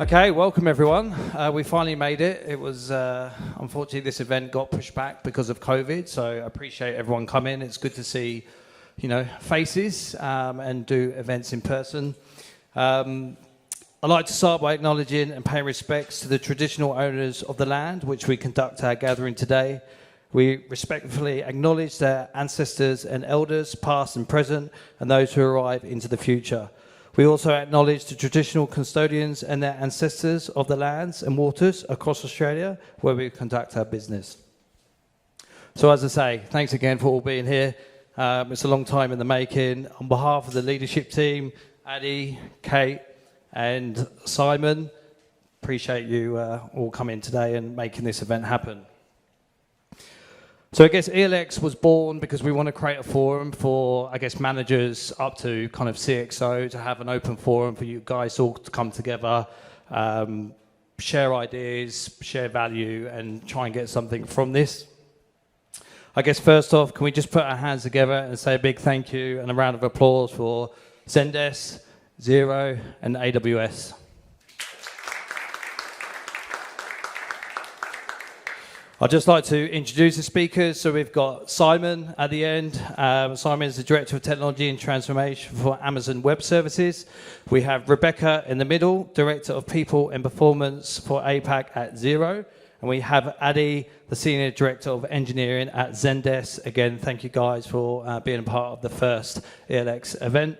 Okay, welcome everyone. We finally made it. It was, unfortunately, this event got pushed back because of COVID, so I appreciate everyone coming. It's good to see, faces and do events in person. I'd like to start by acknowledging and paying respects to the traditional owners of the land which we conduct our gathering today. We respectfully acknowledge their ancestors and elders, past and present, and those who arrive into the future. We also acknowledge the traditional custodians and their ancestors of the lands and waters across Australia where we conduct our business. So as I say, thanks again for all being here. It's a long time in the making. On behalf of the leadership team, Addy, Kate and Simon, appreciate you all coming today and making this event happen. So I guess ELX was born because we want to create a forum for, managers up to kind of CXO to have an open forum for you guys all to come together, share ideas, share value, and try and get something from this. I guess first off, can we just put our hands together and say a big thank you and a round of applause for Zendesk, Xero, and AWS. I'd just like to introduce the speakers. So we've got Simon at the end. Simon is the Director of Technology and Transformation for Amazon Web Services. We have Rebecca in the middle, Director of People and Performance for APAC at Xero. And we have Addy, the Senior Director of Engineering at Zendesk. Again, thank you guys for being a part of the first ELX event.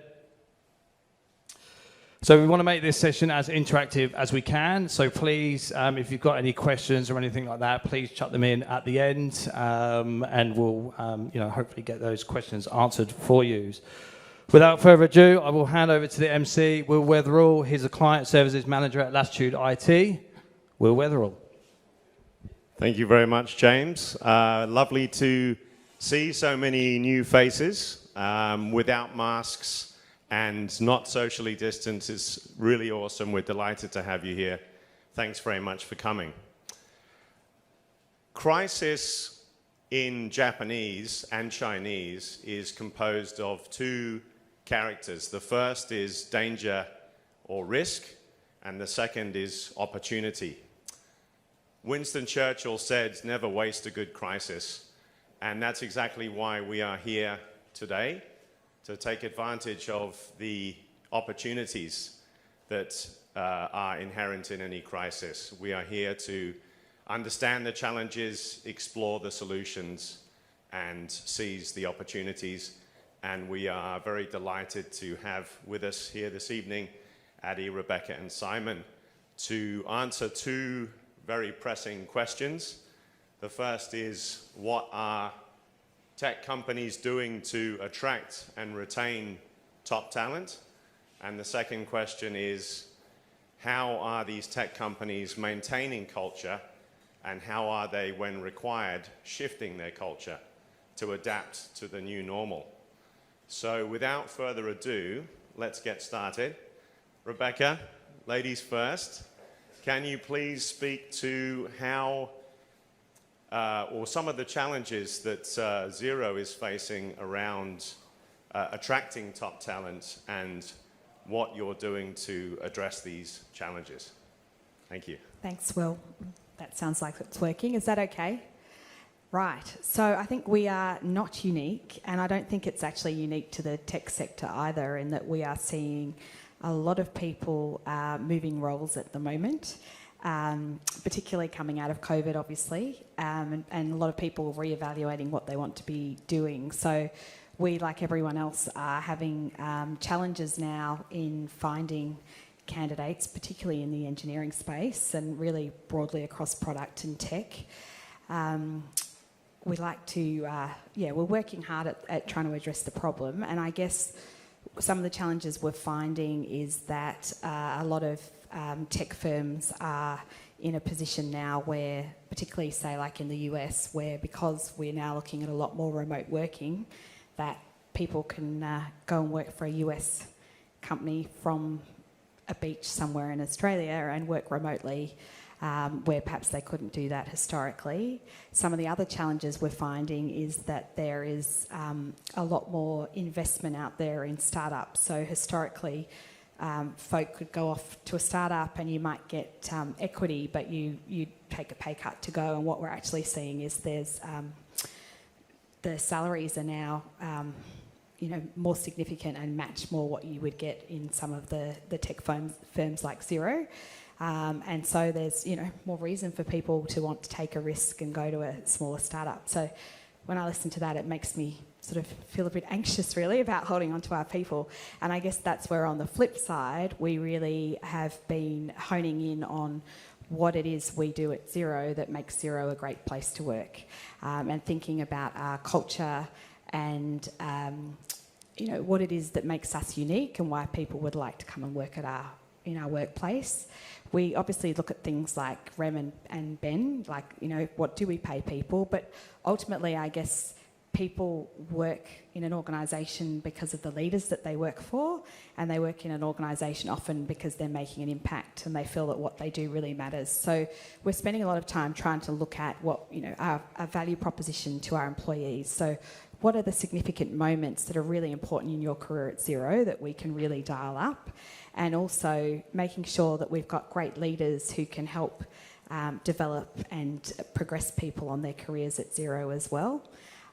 So we want to make this session as interactive as we can. So please, if you've got any questions or anything like that, please chuck them in at the end, and we'll, hopefully get those questions answered for you. Without further ado, I will hand over to the MC, Will Wetherall. He's a Client Services Manager at Latitude IT. Will Wetherall. Thank you very much, James. Lovely to see so many new faces without masks and not socially distanced. Is really awesome. We're delighted to have you here. Thanks very much for coming. Crisis in Japanese and Chinese is composed of two characters. The first is danger or risk, and the second is opportunity. Winston Churchill said, "Never waste a good crisis," and that's exactly why we are here today, to take advantage of the opportunities that are inherent in any crisis. We are here to understand the challenges, explore the solutions, and seize the opportunities. And we are very delighted to have with us here this evening Addy, Rebecca, and Simon to answer two very pressing questions. The first is, what are tech companies doing to attract and retain top talent? And the second question is, how are these tech companies maintaining culture, and how are they, when required, shifting their culture to adapt to the new normal? So without further ado, let's get started. Rebecca, ladies first, can you please speak to how or some of the challenges that Xero is facing around attracting top talent, and what you're doing to address these challenges? Thank you. Thanks, Will. That sounds like it's working. Is that okay? Right. So I think we are not unique, and I don't think it's actually unique to the tech sector either, in that we are seeing a lot of people moving roles at the moment. Particularly coming out of COVID, obviously, and a lot of people reevaluating what they want to be doing. So we, like everyone else, are having challenges now in finding candidates, particularly in the engineering space and really broadly across product and tech. We like to, we're working hard at trying to address the problem. And I guess some of the challenges we're finding is that a lot of tech firms are in a position now where, particularly say like in the US, where because we're now looking at a lot more remote working, that people can go and work for a US company from a beach somewhere in Australia and work remotely, where perhaps they couldn't do that historically. Some of the other challenges we're finding is that there is a lot more investment out there in startups. So historically, folk could go off to a startup and you might get equity, but you take a pay cut to go. And what we're actually seeing is the salaries are now more significant and match more what you would get in some of the tech firms like Xero. And so there's more reason for people to want to take a risk and go to a smaller startup. So when I listen to that, it makes me sort of feel a bit anxious really about holding on to our people. And I guess that's where on the flip side, we really have been honing in on what it is we do at Xero that makes Xero a great place to work, and thinking about our culture and what it is that makes us unique and why people would like to come and work in our workplace. We obviously look at things like Rem and Ben, like what do we pay people, but ultimately I guess people work in an organisation because of the leaders that they work for, and they work in an organisation often because they're making an impact and they feel that what they do really matters. So we're spending a lot of time trying to look at what our value proposition to our employees. So what are the significant moments that are really important in your career at Xero that we can really dial up, and also making sure that we've got great leaders who can help develop and progress people on their careers at Xero as well.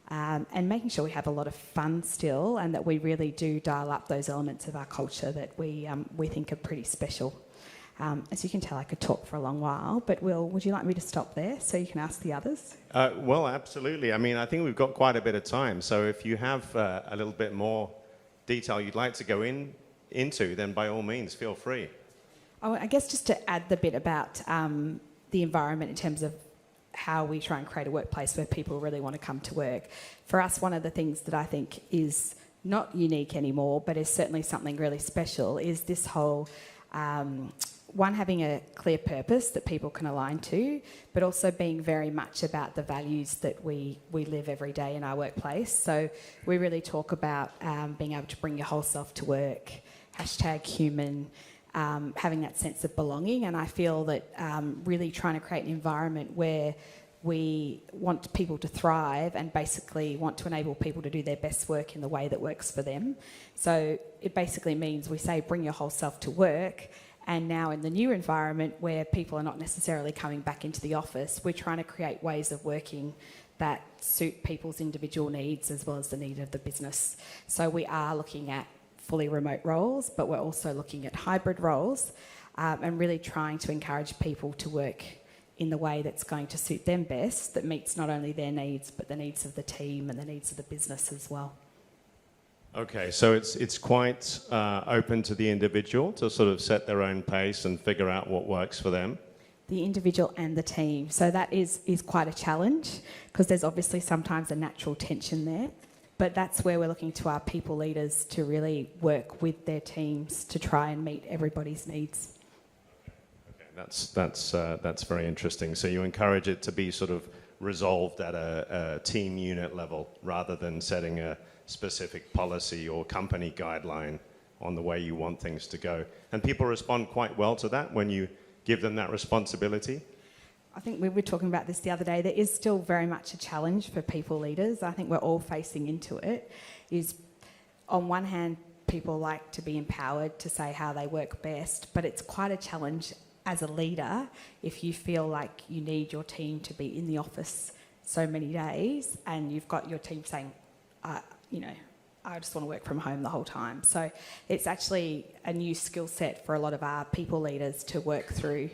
And making sure we have a lot of fun still, and that we really do dial up those elements of our culture that we think are pretty special. As you can tell, I could talk for a long while, but Will, would you like me to stop there so you can ask the others? Well, absolutely. I mean, I think we've got quite a bit of time, so if you have a little bit more detail you'd like to go into, then by all means, feel free. I guess just to add the bit about the environment in terms of how we try and create a workplace where people really want to come to work. For us, one of the things that I think is not unique anymore, but is certainly something really special, is this whole, one, having a clear purpose that people can align to, but also being very much about the values that we live every day in our workplace. So we really talk about being able to bring your whole self to work, #human, having that sense of belonging. And I feel that really trying to create an environment where we want people to thrive and basically want to enable people to do their best work in the way that works for them. So it basically means we say bring your whole self to work, and now in the new environment where people are not necessarily coming back into the office, we're trying to create ways of working that suit people's individual needs as well as the need of the business. So we are looking at fully remote roles, but we're also looking at hybrid roles, and really trying to encourage people to work in the way that's going to suit them best, that meets not only their needs, but the needs of the team and the needs of the business as well. Okay, so it's quite open to the individual to sort of set their own pace and figure out what works for them. The individual and the team. So that is quite a challenge, because there's obviously sometimes a natural tension there. But that's where we're looking to our people leaders to really work with their teams to try and meet everybody's needs. Okay, that's very interesting. So you encourage it to be sort of resolved at a team unit level rather than setting a specific policy or company guideline on the way you want things to go. And people respond quite well to that when you give them that responsibility. I think we were talking about this the other day. There is still very much a challenge for people leaders. I think we're all facing into it. Is on one hand, people like to be empowered to say how they work best, but it's quite a challenge as a leader if you feel like you need your team to be in the office so many days and you've got your team saying, I just want to work from home the whole time. So it's actually a new skill set for a lot of our people leaders to work through.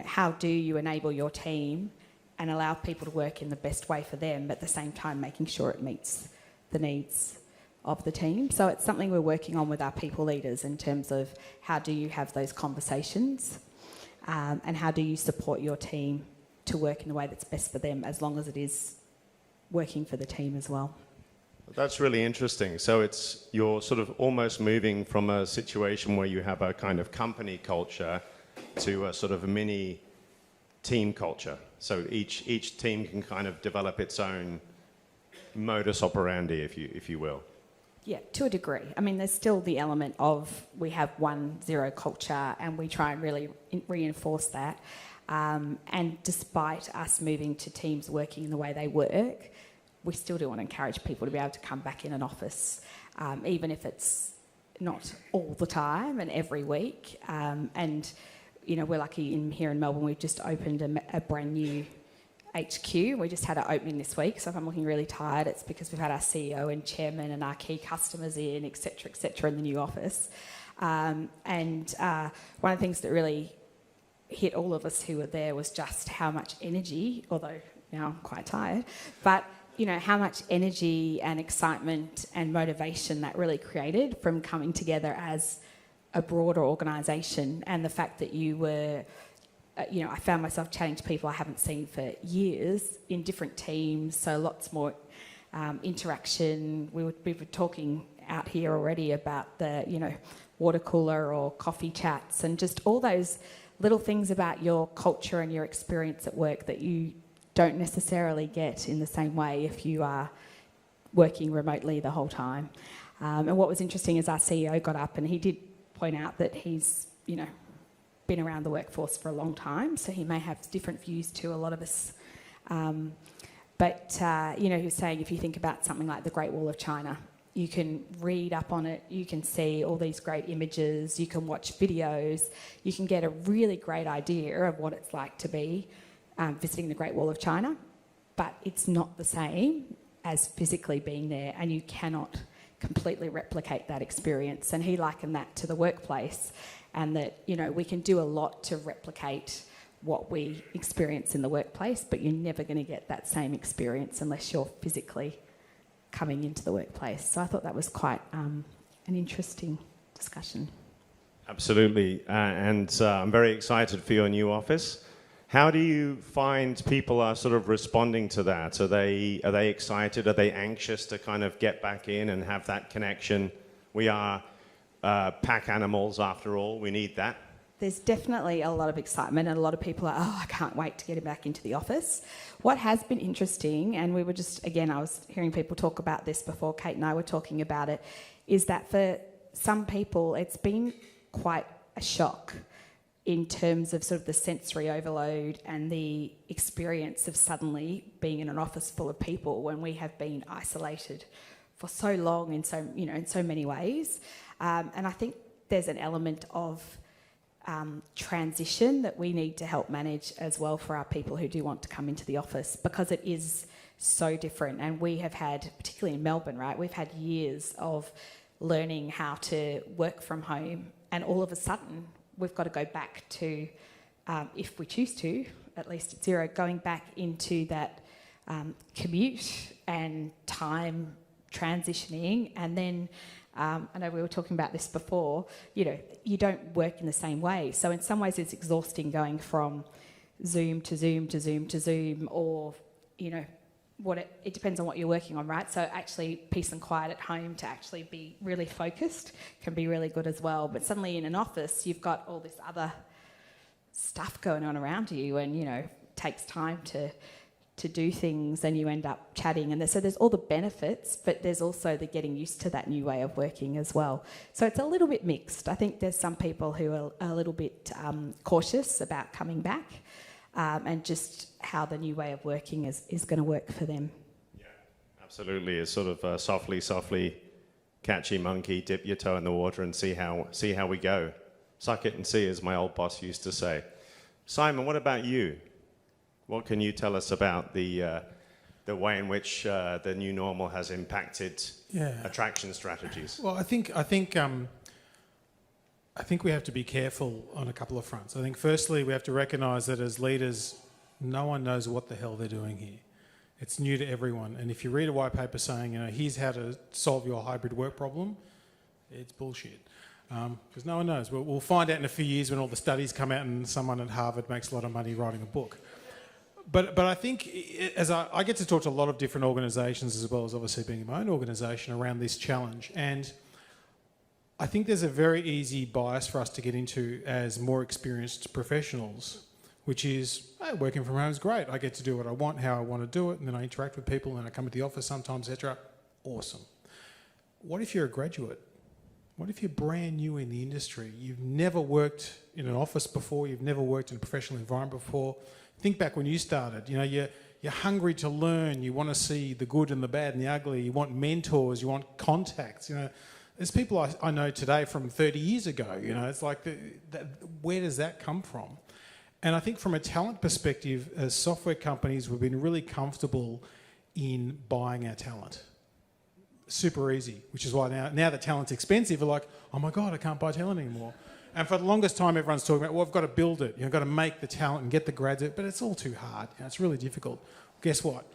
How do you enable your team and allow people to work in the best way for them, but at the same time making sure it meets the needs of the team? So it's something we're working on with our people leaders in terms of how do you have those conversations, and how do you support your team to work in the way that's best for them, as long as it is working for the team as well. That's really interesting. So you're sort of almost moving from a situation where you have a kind of company culture to a sort of a mini team culture. So each team can kind of develop its own modus operandi, if you will. Yeah, to a degree. I mean, there's still the element of we have one Xero culture and we try and really reinforce that. And despite us moving to teams working in the way they work, we still do want to encourage people to be able to come back in an office, even if it's not all the time and every week. And, you know, we're lucky here in Melbourne, we've just opened a brand new HQ. We just had our opening this week, so if I'm looking really tired, it's because we've had our CEO and chairman and our key customers in, et cetera, in the new office. One of the things that really hit all of us who were there was just how much energy, although now I'm quite tired, but you know, how much energy and excitement and motivation that really created from coming together as a broader organisation, and the fact that you were, you know, I found myself chatting to people I haven't seen for years in different teams, so lots more interaction. We were talking out here already about the, you know, water cooler or coffee chats, and just all those little things about your culture and your experience at work that you don't necessarily get in the same way if you are working remotely the whole time. And what was interesting is our CEO got up and he did point out that he's, you know, been around the workforce for a long time, so he may have different views to a lot of us. But you know, he was saying if you think about something like the Great Wall of China, you can read up on it, you can see all these great images, you can watch videos, you can get a really great idea of what it's like to be visiting the Great Wall of China, but it's not the same as physically being there, and you cannot completely replicate that experience. And he likened that to the workplace, and that, you know, we can do a lot to replicate what we experience in the workplace, but you're never going to get that same experience unless you're physically coming into the workplace. So I thought that was quite an interesting discussion. Absolutely, and I'm very excited for your new office. How do you find people are sort of responding to that? Are they excited? Are they anxious to kind of get back in and have that connection? We are pack animals after all. We need that. There's definitely a lot of excitement, and a lot of people are, oh, I can't wait to get back into the office. What has been interesting, and we were just, again, I was hearing people talk about this before Kate and I were talking about it, is that for some people it's been quite a shock in terms of sort of the sensory overload and the experience of suddenly being in an office full of people when we have been isolated for so long in so, you know, in so many ways. And I think there's an element of transition that we need to help manage as well for our people who do want to come into the office, because it is so different. And we have had, particularly in Melbourne, right, we've had years of learning how to work from home, and all of a sudden we've got to go back to, if we choose to, at least at Xero, going back into that commute and time transitioning. And then, I know we were talking about this before, you know, you don't work in the same way. So in some ways it's exhausting going from Zoom to Zoom to Zoom to Zoom, or, you know, it depends on what you're working on, right? So actually peace and quiet at home to actually be really focused can be really good as well. But suddenly in an office, you've got all this other stuff going on around you, and, you know, it takes time to do things, and you end up chatting. And so there's all the benefits, but there's also the getting used to that new way of working as well. So it's a little bit mixed. I think there's some people who are a little bit cautious about coming back, and just how the new way of working is going to work for them. Yeah, absolutely. It's sort of softly catch your monkey, dip your toe in the water and see how we go. Suck it and see, as my old boss used to say. Simon, what about you? What can you tell us about the way in which the new normal has impacted attraction strategies? Well, I think we have to be careful on a couple of fronts. I think firstly we have to recognise that as leaders, no one knows what the hell they're doing here. It's new to everyone. And if you read a white paper saying, you know, here's how to solve your hybrid work problem, it's bullshit. Because no one knows. We'll find out in a few years when all the studies come out and someone at Harvard makes a lot of money writing a book. But I think as I get to talk to a lot of different organisations, as well as obviously being in my own organisation, around this challenge. And I think there's a very easy bias for us to get into as more experienced professionals, which is, hey, working from home is great. I get to do what I want, how I want to do it, and then I interact with people, and I come to the office sometimes, etc. Awesome. What if you're a graduate? What if you're brand new in the industry? You've never worked in an office before. You've never worked in a professional environment before. Think back when you started. You know, you're hungry to learn. You want to see the good and the bad and the ugly. You want mentors. You want contacts. You know, There's people I know today from 30 years ago. You know, it's like, where does that come from? And I think from a talent perspective, as software companies, we've been really comfortable in buying our talent. Super easy, which is why now that talent's expensive, we're like, oh my God, I can't buy talent anymore. And for the longest time, everyone's talking about, well, I've got to build it. You've got to make the talent and get the graduate, but it's all too hard. You know, it's really difficult. Guess what?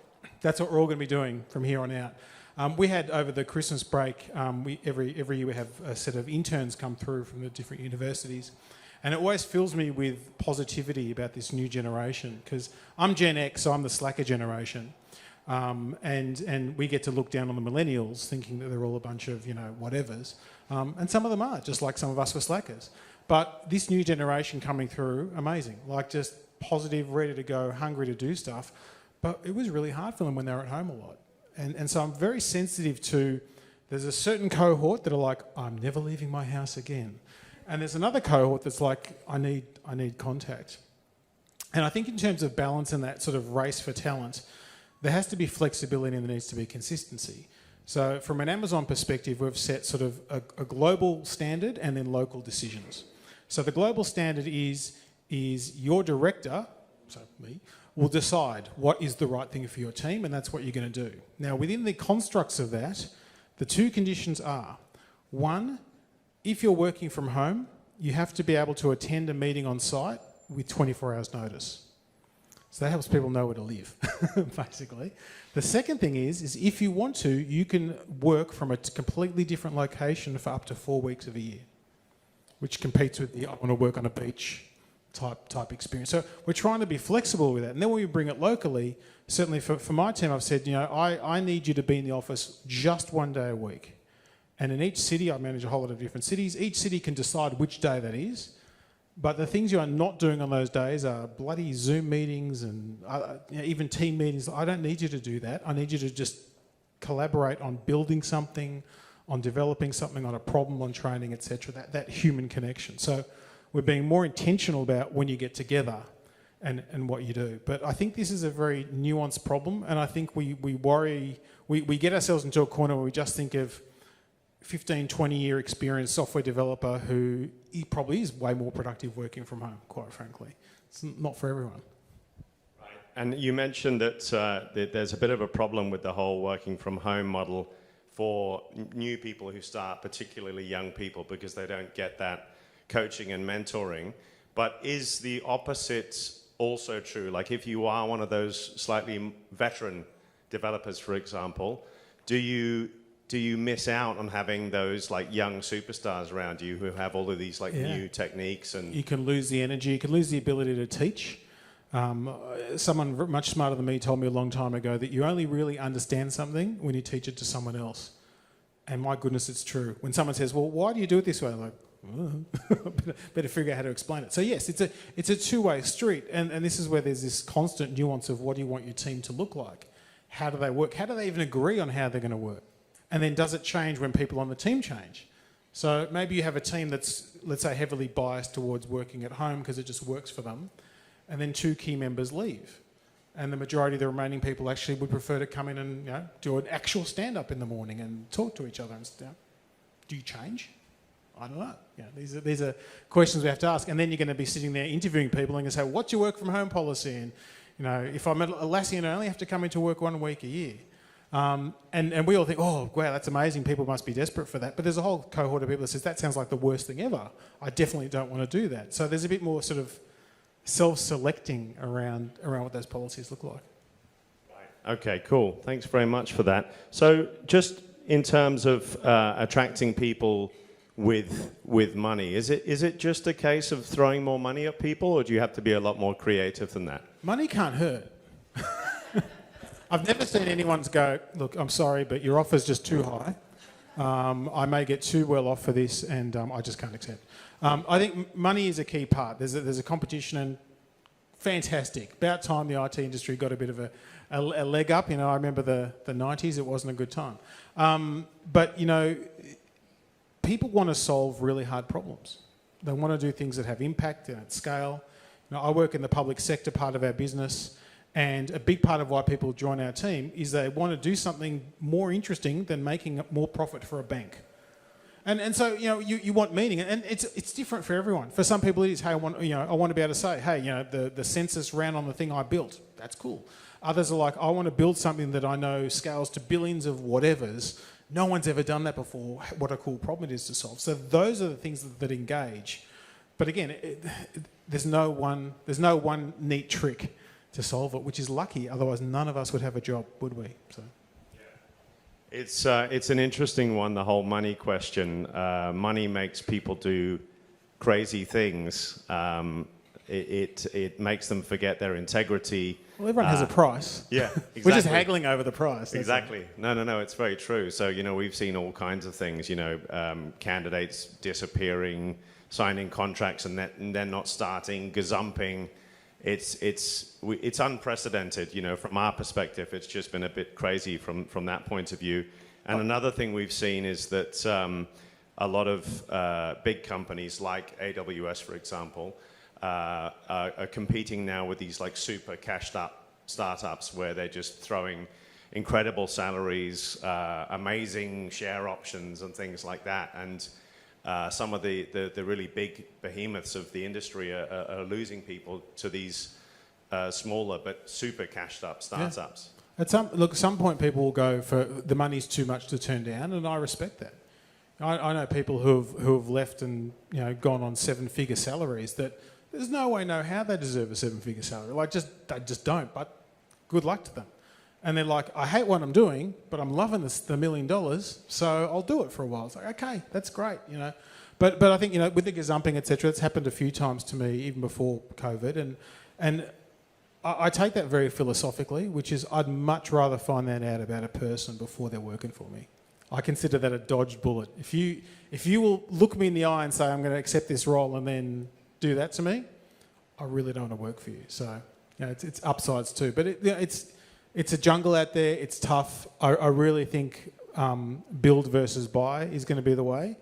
That's what we're all going to be doing from here on out. We had, over the Christmas break, every year we have a set of interns come through from the different universities. And it always fills me with positivity about this new generation, because I'm Gen X, so I'm the slacker generation. And we get to look down on the millennials thinking that they're all a bunch of, you know, whatevers. And some of them are, just like some of us were slackers. But this new generation coming through, amazing. Like, just positive, ready to go, hungry to do stuff. But it was really hard for them when they were at home a lot. And so I'm very sensitive to, there's a certain cohort that are like, I'm never leaving my house again. And there's another cohort that's like, I need contact. And I think in terms of balance and that sort of race for talent, there has to be flexibility and there needs to be consistency. So from an Amazon perspective, we've set sort of a global standard and then local decisions. So the global standard is your director, so me, will decide what is the right thing for your team, and that's what you're going to do. Now, within the constructs of that, the two conditions are, one, if you're working from home, you have to be able to attend a meeting on site with 24 hours notice. So that helps people know where to live, basically. The second thing is if you want to, you can work from a completely different location for up to 4 weeks of a year, which competes with the I want to work on a beach type experience. So we're trying to be flexible with that. And then when we bring it locally, certainly for my team, I've said, you know, I need you to be in the office just 1 day a week. And in each city, I manage a whole lot of different cities. Each city can decide which day that is. But the things you are not doing on those days are bloody Zoom meetings and even team meetings. I don't need you to do that. I need you to just collaborate on building something, on developing something, on a problem, on training, etc. That human connection. So we're being more intentional about when you get together and what you do. But I think this is a very nuanced problem, and I think we worry, we get ourselves into a corner where we just think of 15, 20-year experienced software developer who he probably is way more productive working from home, quite frankly. It's not for everyone. Right. And you mentioned that there's a bit of a problem with the whole working from home model for new people who start, particularly young people, because they don't get that coaching and mentoring. But is the opposite also true? Like, if you are one of those slightly veteran developers, for example, do you miss out on having those like young superstars around you who have all of these like new techniques? And you can lose the energy, you can lose the ability to teach. Someone much smarter than me told me a long time ago that you only really understand something when you teach it to someone else. And my goodness, it's true. When someone says, well, why do you do it this way? I'm like, better figure out how to explain it. So yes, it's a two-way street. And this is where there's this constant nuance of what do you want your team to look like? How do they work? How do they even agree on how they're going to work? And then does it change when people on the team change? So maybe you have a team that's, let's say, heavily biased towards working at home because it just works for them, and then 2 key members leave. And the majority of the remaining people actually would prefer to come in and do an actual stand-up in the morning and talk to each other and stuff. Do you change? I don't know. These are questions we have to ask. And then you're going to be sitting there interviewing people and you say, what's your work from home policy? And if I'm at Atlassian, I only have to come into work 1 week a year. And we all think, oh, wow, that's amazing. People must be desperate for that. But there's a whole cohort of people that says, that sounds like the worst thing ever. I definitely don't want to do that. So there's a bit more sort of self-selecting around what those policies look like. Right. Okay, cool. Thanks very much for that. So just in terms of attracting people with money, is it just a case of throwing more money at people, or do you have to be a lot more creative than that? Money can't hurt. I've never seen anyone go, look, I'm sorry, but your offer's just too high. I may get too well off for this, and I just can't accept. I think money is a key part. There's a competition, and fantastic. About time the IT industry got a bit of a leg up. I remember the 90s, it wasn't a good time. But people want to solve really hard problems. They want to do things that have impact and at scale. I work in the public sector part of our business, and a big part of why people join our team is they want to do something more interesting than making more profit for a bank. And so, you know, you want meaning, and it's different for everyone. For some people, it is, hey, I want to be able to say, hey, you know, the census ran on the thing I built. That's cool. Others are like, I want to build something that I know scales to billions of whatevers. No one's ever done that before. What a cool problem it is to solve. So those are the things that engage. But again, there's no one neat trick to solve it, which is lucky. Otherwise, none of us would have a job, would we? So. It's an interesting one, the whole money question. Money makes people do crazy things. It makes them forget their integrity. Well, everyone has a price. Yeah, exactly. We're just haggling over the price. Exactly. No, it's very true. So, you know, we've seen all kinds of things, you know, candidates disappearing, signing contracts and then not starting, gazumping. It's unprecedented, you know, from our perspective. It's just been a bit crazy from that point of view. And another thing we've seen is that a lot of big companies like AWS, for example, are competing now with these like super cashed up startups where they're just throwing incredible salaries, amazing share options and things like that. And some of the really big behemoths of the industry are losing people to these smaller but super cashed up startups. Yeah. At some point people will go for the money's too much to turn down, and I respect that. I know people who have left and, you know, gone on 7-figure salaries that there's no way, no how they deserve a 7-figure salary. Like they just don't. But good luck to them. And they're like, I hate what I'm doing, but I'm loving the $1 million, so I'll do it for a while. It's like, okay, that's great, you know. But I think, you know, with the gazumping, etc., it's happened a few times to me, even before COVID, and I take that very philosophically, which is I'd much rather find that out about a person before they're working for me. I consider that a dodged bullet. If you will look me in the eye and say I'm going to accept this role and then do that to me, I really don't want to work for you. So, you know, it's upsides too, but it's a jungle out there. It's tough. I really think build versus buy is going to be the way.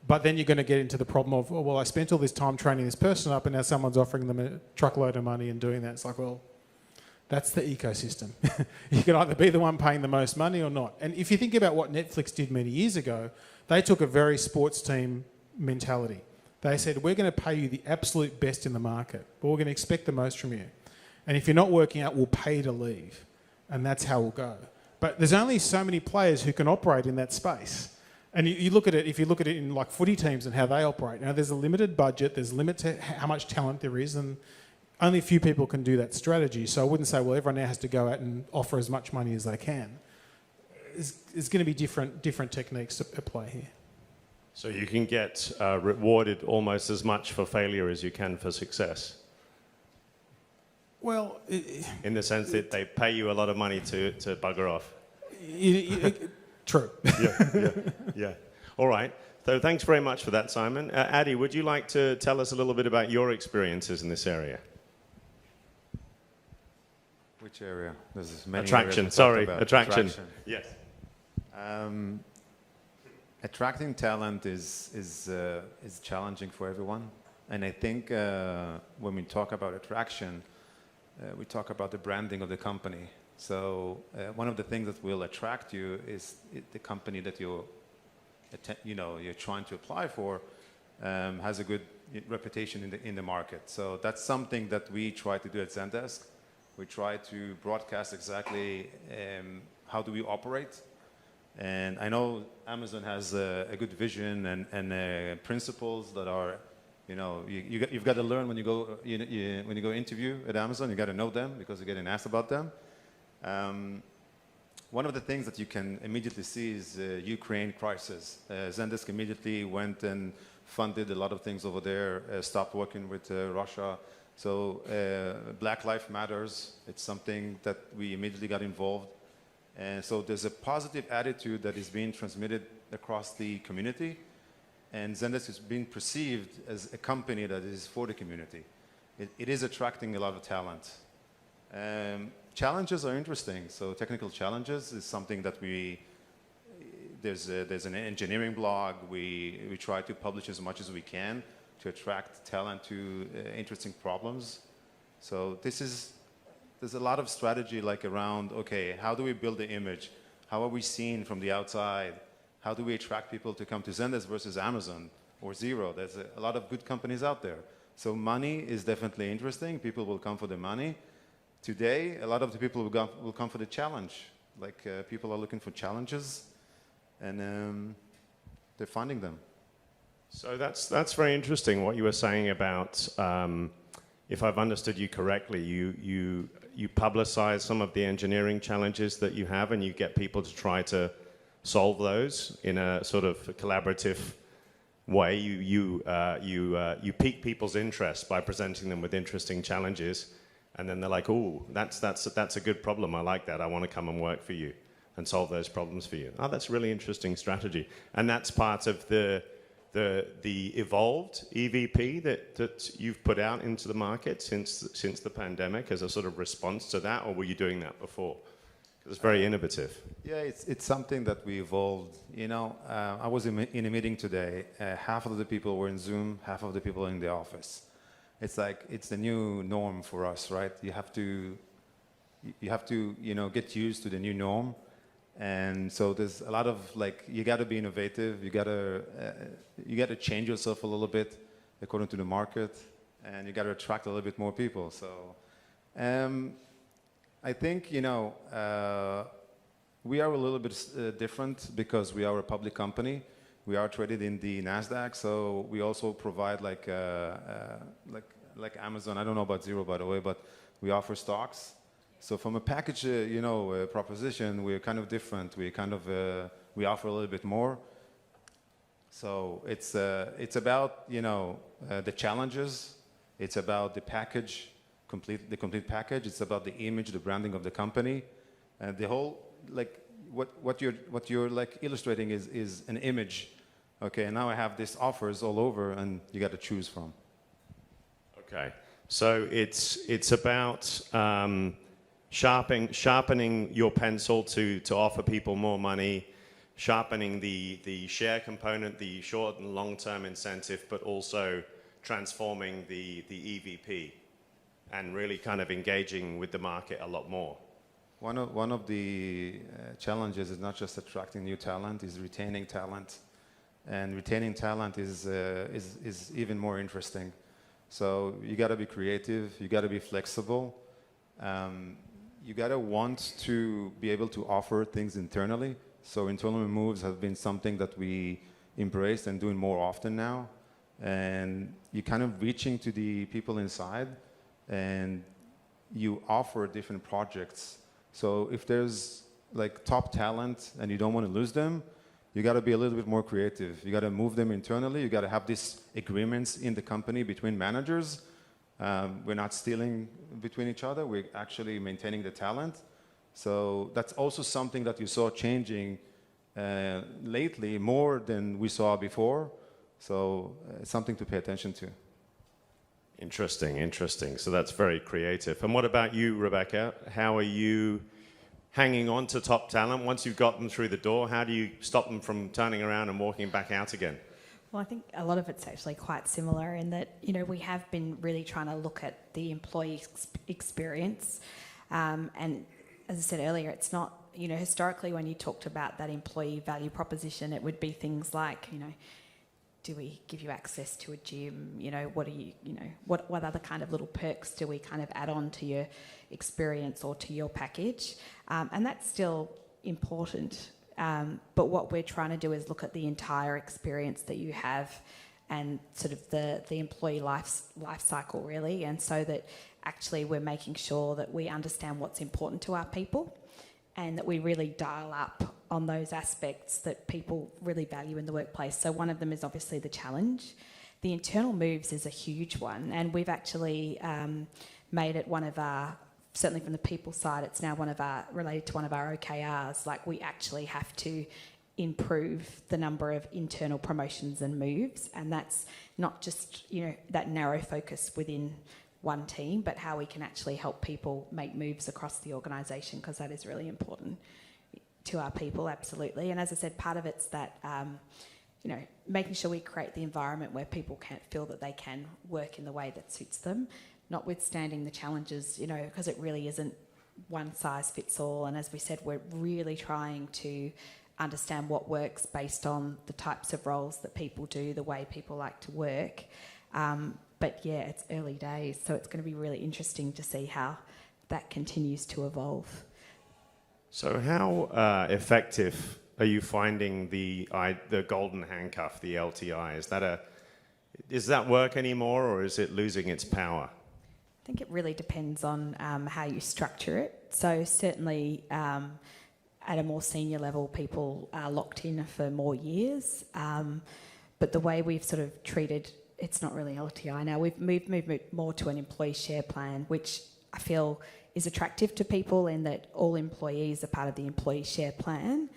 But then you're going to get into the problem of, oh, well, I spent all this time training this person up and now someone's offering them a truckload of money and doing that. It's like, well, that's the ecosystem. You can either be the one paying the most money or not. And if you think about what Netflix did many years ago, they took a very sports team mentality. They said, we're going to pay you the absolute best in the market, but we're going to expect the most from you. And if you're not working out, we'll pay you to leave. And that's how we'll go. But there's only so many players who can operate in that space. And you look at it, if you look at it in like footy teams and how they operate, now there's a limited budget, there's a limit to how much talent there is, and only a few people can do that strategy. So I wouldn't say, well, everyone now has to go out and offer as much money as they can. There's going to be different techniques at play here. So you can get rewarded almost as much for failure as you can for success. Well, in the sense that they pay you a lot of money to bugger off. True. Yeah. All right. So thanks very much for that, Simon. Addy, would you like to tell us a little bit about your experiences in this area? Which area? There's many attraction. areas Sorry, about. attraction. Yes. Attracting talent is challenging for everyone, and I think when we talk about attraction, we talk about the branding of the company. So one of the things that will attract you is the company that you're trying to apply for has a good reputation in the market. So that's something that we try to do at Zendesk. We try to broadcast exactly how do we operate. And I know Amazon has a good vision and principles that are, you know, you've got to learn when you go interview at Amazon. You got to know them because you're getting asked about them. One of the things that you can immediately see is Ukraine crisis. Zendesk immediately went and funded a lot of things over there, stopped working with Russia. So Black Lives Matters, it's something that we immediately got involved. And so there's a positive attitude that is being transmitted across the community. And Zendesk is being perceived as a company that is for the community. It is attracting a lot of talent. Challenges are interesting. So technical challenges is something that there's an engineering blog. We try to publish as much as we can to attract talent to interesting problems. So there's a lot of strategy like around, okay, how do we build the image? How are we seen from the outside? How do we attract people to come to Zendesk versus Amazon or Xero? There's a lot of good companies out there. So money is definitely interesting. People will come for the money. Today, a lot of the people will come for the challenge. Like people are looking for challenges, and they're finding them. So that's very interesting what you were saying about, if I've understood you correctly, you publicize some of the engineering challenges that you have, and you get people to try to solve those in a sort of collaborative way. You pique people's interest by presenting them with interesting challenges, and then they're like, "Oh, that's a good problem. I like that. I want to come and work for you and solve those problems for you." Oh, that's a really interesting strategy, and that's part of the evolved EVP that you've put out into the market since the pandemic as a sort of response to that, or were you doing that before? It's very innovative. Yeah, it's something that we evolved. You know, I was in a meeting today. Half of the people were in Zoom, half of the people in the office. It's like it's the new norm for us, right? You have to get used to the new norm, and so there's a lot of like you got to be innovative. You got to change yourself a little bit according to the market, and you got to attract a little bit more people. So. I think, we are a little bit different because we are a public company. We are traded in the NASDAQ, so we also provide like Amazon. I don't know about Xero, by the way, but we offer stocks. So from a package, proposition, we're kind of different. We offer a little bit more. So it's about, the challenges. It's about the package. The complete package. It's about the image, the branding of the company, and the whole what you're like illustrating is an image. Okay, and now I have these offers all over, and you got to choose from. Okay, so it's about sharpening your pencil to offer people more money, sharpening the share component, the short and long term incentive, but also transforming the EVP. And really kind of engaging with the market a lot more. One of the challenges is not just attracting new talent, is retaining talent, and retaining talent is even more interesting. So you got to be creative, you got to be flexible, you got to want to be able to offer things internally. So internal moves have been something that we embrace and doing more often now, and you're kind of reaching to the people inside. And you offer different projects. So if there's like top talent and you don't want to lose them, you got to be a little bit more creative. You got to move them internally. You got to have these agreements in the company between managers. We're not stealing between each other. We're actually maintaining the talent. So that's also something that you saw changing lately more than we saw before. So it's something to pay attention to. Interesting. So that's very creative. And what about you, Rebecca? How are you hanging on to top talent? Once you've got them through the door, how do you stop them from turning around and walking back out again? Well, I think a lot of it's actually quite similar in that, we have been really trying to look at the employee experience. And as I said earlier, it's not, historically when you talked about that employee value proposition, it would be things like, do we give you access to a gym? What are you, what other kind of little perks do we kind of add on to your experience or to your package? And that's still important. But what we're trying to do is look at the entire experience that you have and sort of the employee life cycle really. And so that actually we're making sure that we understand what's important to our people and that we really dial up on those aspects that people really value in the workplace. So one of them is obviously the challenge. The internal moves is a huge one, and we've actually made it one of our, certainly from the people side, it's now related to one of our OKRs. Like we actually have to improve the number of internal promotions and moves, and that's not just, that narrow focus within one team, but how we can actually help people make moves across the organisation, because that is really important to our people, absolutely. And as I said, part of it's that, making sure we create the environment where people can feel that they can work in the way that suits them, notwithstanding the challenges, because it really isn't one size fits all. And as we said, we're really trying to understand what works based on the types of roles that people do, the way people like to work. But yeah, it's early days, so it's going to be really interesting to see how that continues to evolve. So how effective are you finding the golden handcuff, the LTI? Does that work anymore, or is it losing its power? I think it really depends on how you structure it. So certainly at a more senior level, people are locked in for more years. But the way we've sort of treated, it's not really LTI now, we've moved more to an employee share plan, which I feel is attractive to people in that all employees are part of the employee share plan.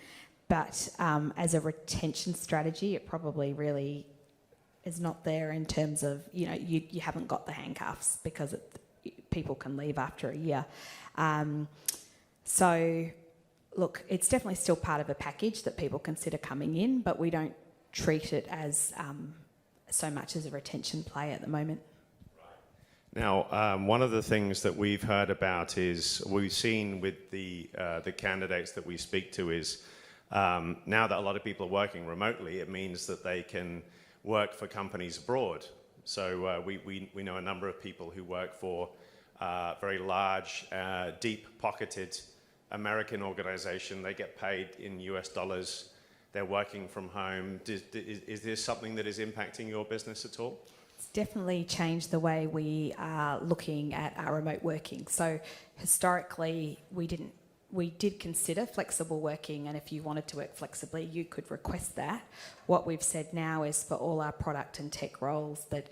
But as a retention strategy, it probably really is not there in terms of, you haven't got the handcuffs because people can leave after a year. So, look, it's definitely still part of a package that people consider coming in, but we don't treat it as so much as a retention play at the moment. Now, one of the things that we've heard about we've seen with the candidates that we speak to is now that a lot of people are working remotely, it means that they can work for companies abroad. So we know a number of people who work for very large, deep-pocketed American organization. They get paid in US dollars. They're working from home. Is this something that is impacting your business at all? It's definitely changed the way we are looking at our remote working. So historically, we did consider flexible working, and if you wanted to work flexibly, you could request that. What we've said now is for all our product and tech roles that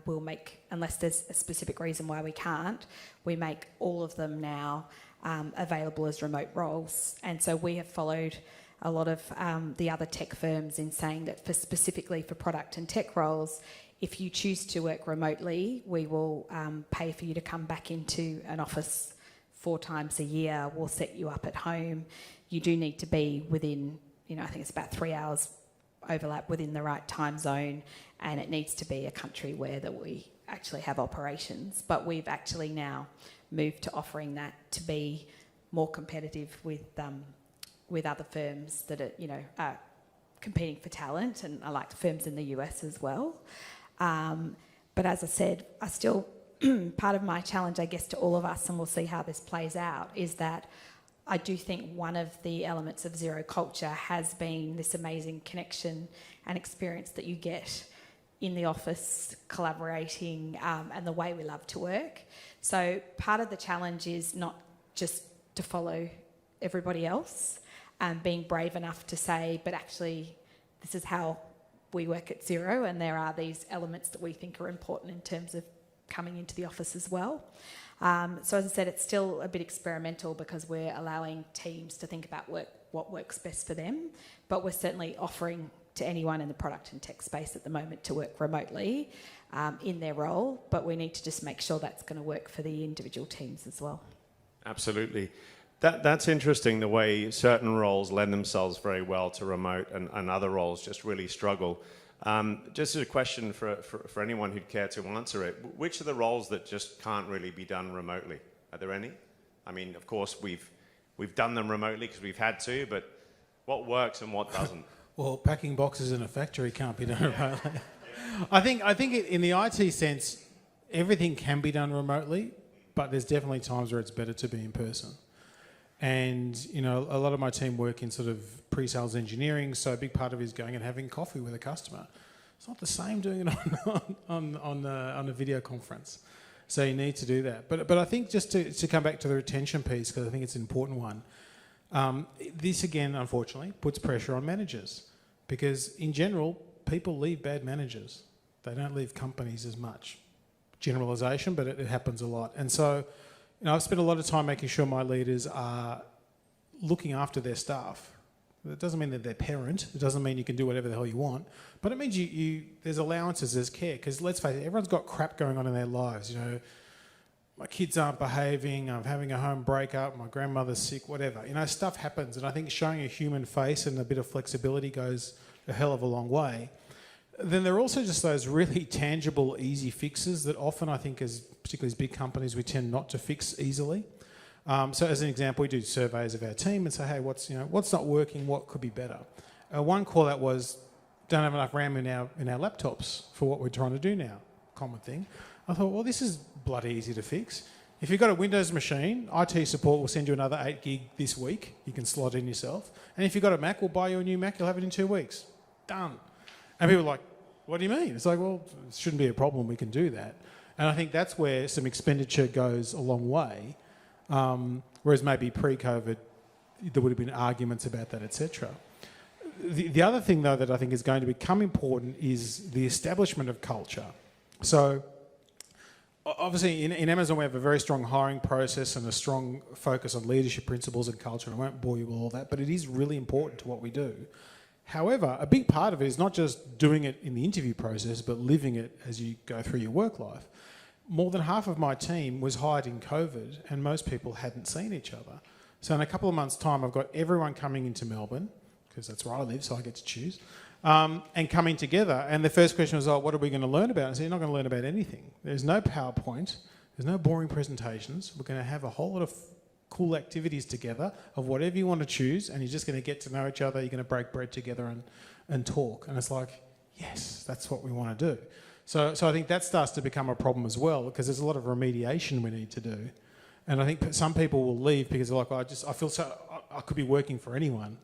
we'll make, unless there's a specific reason why we can't, we make all of them now available as remote roles. And so we have followed a lot of the other tech firms in saying that specifically for product and tech roles, if you choose to work remotely, we will pay for you to come back into an office 4 times a year. We'll set you up at home. You do need to be within, I think it's about 3 hours overlap within the right time zone, and it needs to be a country where that we actually have operations. But we've actually now moved to offering that to be more competitive with other firms that are competing for talent, and I like the firms in the US as well. But as I said, I still part of my challenge, I guess, to all of us, and we'll see how this plays out, is that I do think one of the elements of Xero culture has been this amazing connection and experience that you get in the office, collaborating, and the way we love to work. So part of the challenge is not just to follow everybody else, being brave enough to say, but actually, this is how we work at Xero, and there are these elements that we think are important in terms of coming into the office as well. So as I said, it's still a bit experimental because we're allowing teams to think about what works best for them, but we're certainly offering to anyone in the product and tech space at the moment to work remotely in their role, but we need to just make sure that's going to work for the individual teams as well. Absolutely. That's interesting, the way certain roles lend themselves very well to remote and other roles just really struggle. Just as a question for anyone who'd care to answer it, which are the roles that just can't really be done remotely? Are there any? I mean, of course, we've done them remotely because we've had to, but what works and what doesn't? Well, packing boxes in a factory can't be done remotely. I think in the IT sense, everything can be done remotely, but there's definitely times where it's better to be in person. And, a lot of my team work in sort of pre-sales engineering, so a big part of it is going and having coffee with a customer. It's not the same doing it on a video conference. So you need to do that. But I think just to come back to the retention piece, because I think it's an important one, this again, unfortunately, puts pressure on managers. Because in general, people leave bad managers. They don't leave companies as much. Generalisation, but it happens a lot. And so, I've spent a lot of time making sure my leaders are looking after their staff. It doesn't mean that they're parent. It doesn't mean you can do whatever the hell you want. But it means there's allowances, there's care. Because let's face it, everyone's got crap going on in their lives. My kids aren't behaving, I'm having a home breakup, my grandmother's sick, whatever. Stuff happens. And I think showing a human face and a bit of flexibility goes a hell of a long way. Then there are also just those really tangible, easy fixes that often I think, particularly as big companies, we tend not to fix easily. So as an example, we do surveys of our team and say, hey, what's not working? What could be better? One call out was, don't have enough RAM in our laptops for what we're trying to do now. Common thing. I thought, well, this is bloody easy to fix. If you've got a Windows machine, IT support will send you another 8 gig this week. You can slot in yourself. And if you've got a Mac, we'll buy you a new Mac. You'll have it in 2 weeks. Done. And people are like, what do you mean? It's like, well, it shouldn't be a problem. We can do that. And I think that's where some expenditure goes a long way. Whereas maybe pre-COVID, there would have been arguments about that, etc. The other thing, though, that I think is going to become important is the establishment of culture. So obviously in Amazon we have a very strong hiring process and a strong focus on leadership principles and culture, and I won't bore you with all that, but it is really important to what we do. However, a big part of it is not just doing it in the interview process, but living it as you go through your work life. More than half of my team was hired in COVID, and most people hadn't seen each other. So in a couple of months' time, I've got everyone coming into Melbourne, because that's where I live, so I get to choose, and coming together. And the first question was, what are we going to learn about? I said, you're not going to learn about anything. There's no PowerPoint. There's no boring presentations. We're going to have a whole lot of cool activities together of whatever you want to choose, and you're just going to get to know each other. You're going to break bread together and talk. And it's like, yes, that's what we want to do. So I think that starts to become a problem as well, because there's a lot of remediation we need to do. And I think some people will leave because they're like, I feel so, I could be working for anyone.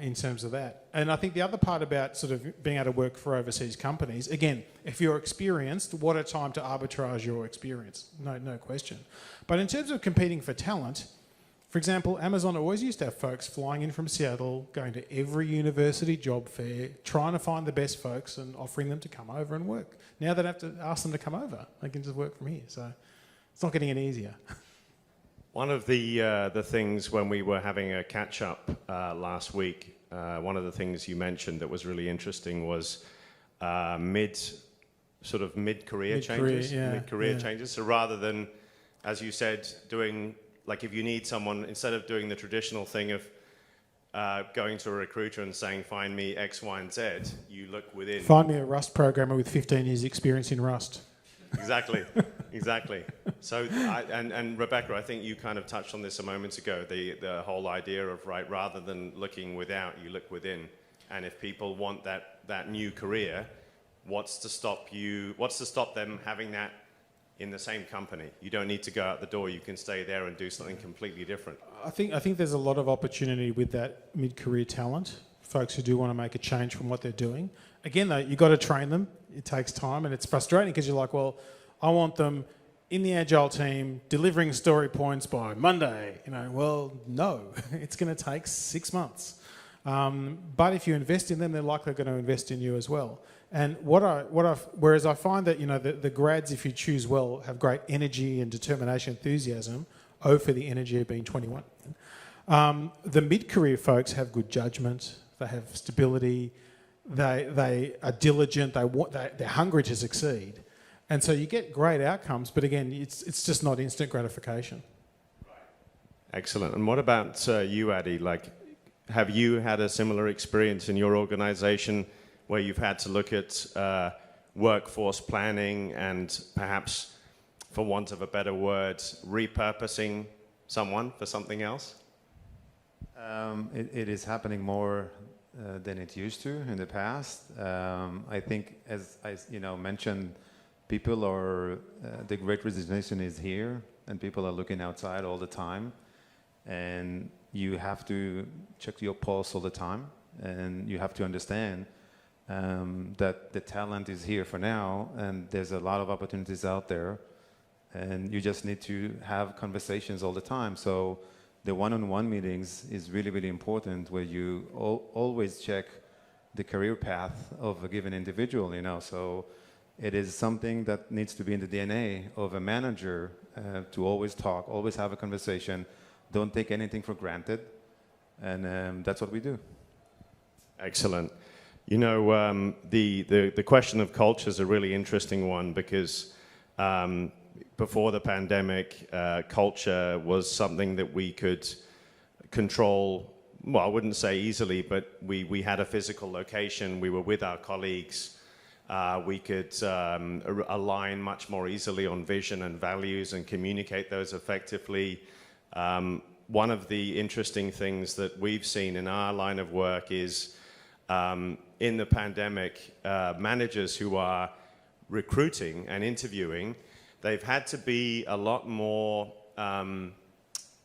In terms of that. And I think the other part about sort of being able to work for overseas companies, again, if you're experienced, what a time to arbitrage your experience. No question. But in terms of competing for talent, for example, Amazon always used to have folks flying in from Seattle, going to every university job fair, trying to find the best folks and offering them to come over and work. Now they don't have to ask them to come over. They can just work from here. So it's not getting any easier. One of the things when we were having a catch-up last week, one of the things you mentioned that was really interesting was mid-career changes. Yeah, mid-career changes. So rather than, as you said, doing, like if you need someone, instead of doing the traditional thing of going to a recruiter and saying, find me X, Y, and Z, you look within. Find me a Rust programmer with 15 years experience in Rust. Exactly. So, and Rebecca, I think you kind of touched on this a moment ago, the whole idea of, right, rather than looking without, you look within. And if people want that new career, what's to stop them having that in the same company? You don't need to go out the door, you can stay there and do something completely different. I think there's a lot of opportunity with that mid-career talent, folks who do want to make a change from what they're doing. Again, though, you've got to train them. It takes time, and it's frustrating because you're like, well, I want them in the Agile team delivering story points by Monday. Well, no, it's going to take 6 months. But if you invest in them, they're likely going to invest in you as well. And whereas I find that the grads, if you choose well, have great energy and determination, enthusiasm. For the energy of being 21. The mid-career folks have good judgment. They have stability. They are diligent. They're hungry to succeed. And so you get great outcomes, but again, it's just not instant gratification. Excellent. And what about you, Addy? Like, have you had a similar experience in your organization where you've had to look at workforce planning and perhaps, for want of a better word, repurposing someone for something else? It is happening more than it used to in the past. I think, as I mentioned, people are, the great resignation is here, and people are looking outside all the time, and you have to check your pulse all the time, and you have to understand that the talent is here for now, and there's a lot of opportunities out there, and you just need to have conversations all the time. So the one-on-one meetings is really, really important, where you always check the career path of a given individual, so it is something that needs to be in the DNA of a manager, to always talk, always have a conversation, don't take anything for granted, and that's what we do. Excellent. The question of culture is a really interesting one, because before the pandemic, culture was something that we could control, well, I wouldn't say easily, but we had a physical location, we were with our colleagues, we could align much more easily on vision and values and communicate those effectively. One of the interesting things that we've seen in our line of work is in the pandemic, managers who are recruiting and interviewing, they've had to be a lot more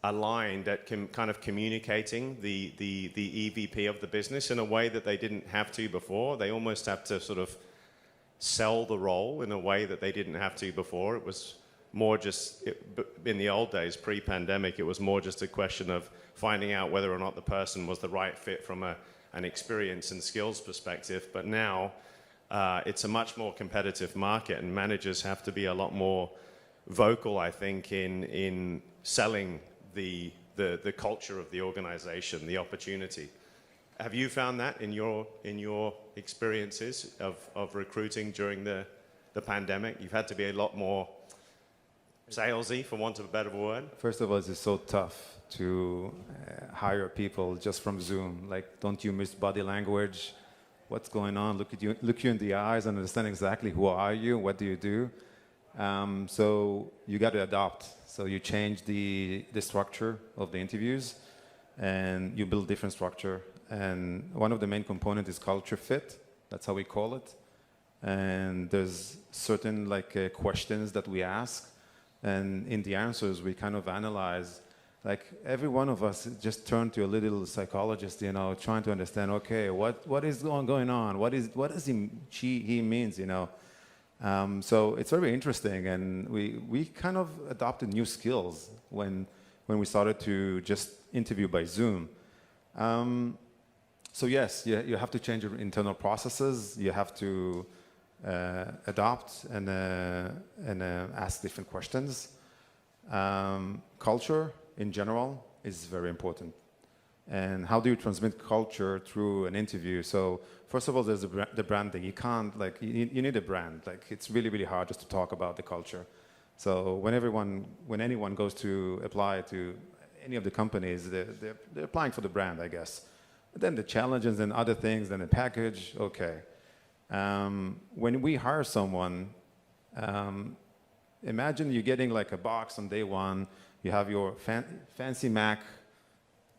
aligned at kind of communicating the EVP of the business in a way that they didn't have to before. They almost have to sort of sell the role in a way that they didn't have to before. It was more just, in the old days, pre-pandemic, it was more just a question of finding out whether or not the person was the right fit from an experience and skills perspective. But now it's a much more competitive market, and managers have to be a lot more vocal, I think, in selling the culture of the organization, the opportunity. Have you found that in your experiences of recruiting during the pandemic? You've had to be a lot more salesy, for want of a better word. First of all, it's so tough to hire people just from Zoom. Like, don't you miss body language? What's going on? Look you in the eyes and understand exactly who are you, what do you do. So you got to adapt. So you change the structure of the interviews, and you build different structure. And one of the main components is culture fit. That's how we call it. And there's certain questions that we ask, and in the answers we kind of analyze. Like, every one of us just turned to a little psychologist, trying to understand, okay, what is going on? What does he means, So it's very interesting, and we kind of adopted new skills when we started to just interview by Zoom. So yes, you have to change your internal processes. You have to adopt and ask different questions. Culture in general is very important. And how do you transmit culture through an interview? So first of all, there's the branding. You can't, you need a brand. It's really, really hard just to talk about the culture. So when anyone goes to apply to any of the companies, they're applying for the brand, I guess. But then the challenges and other things, then the package, okay. When we hire someone, imagine you're getting a box on day one. You have your fancy Mac,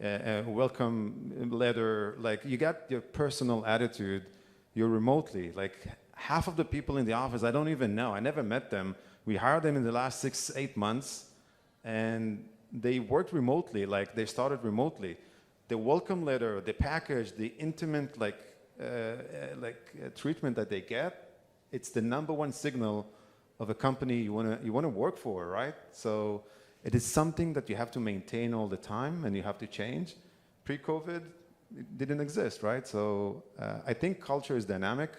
welcome letter. You got your personal attitude. You're remotely. Half of the people in the office, I don't even know. I never met them. We hired them in the last 6-8 months, and they worked remotely. They started remotely. The welcome letter, the package, the intimate treatment that they get, it's the number one signal of a company you wanna work for, right? So it is something that you have to maintain all the time, and you have to change. Pre-COVID, it didn't exist, right? So I think culture is dynamic.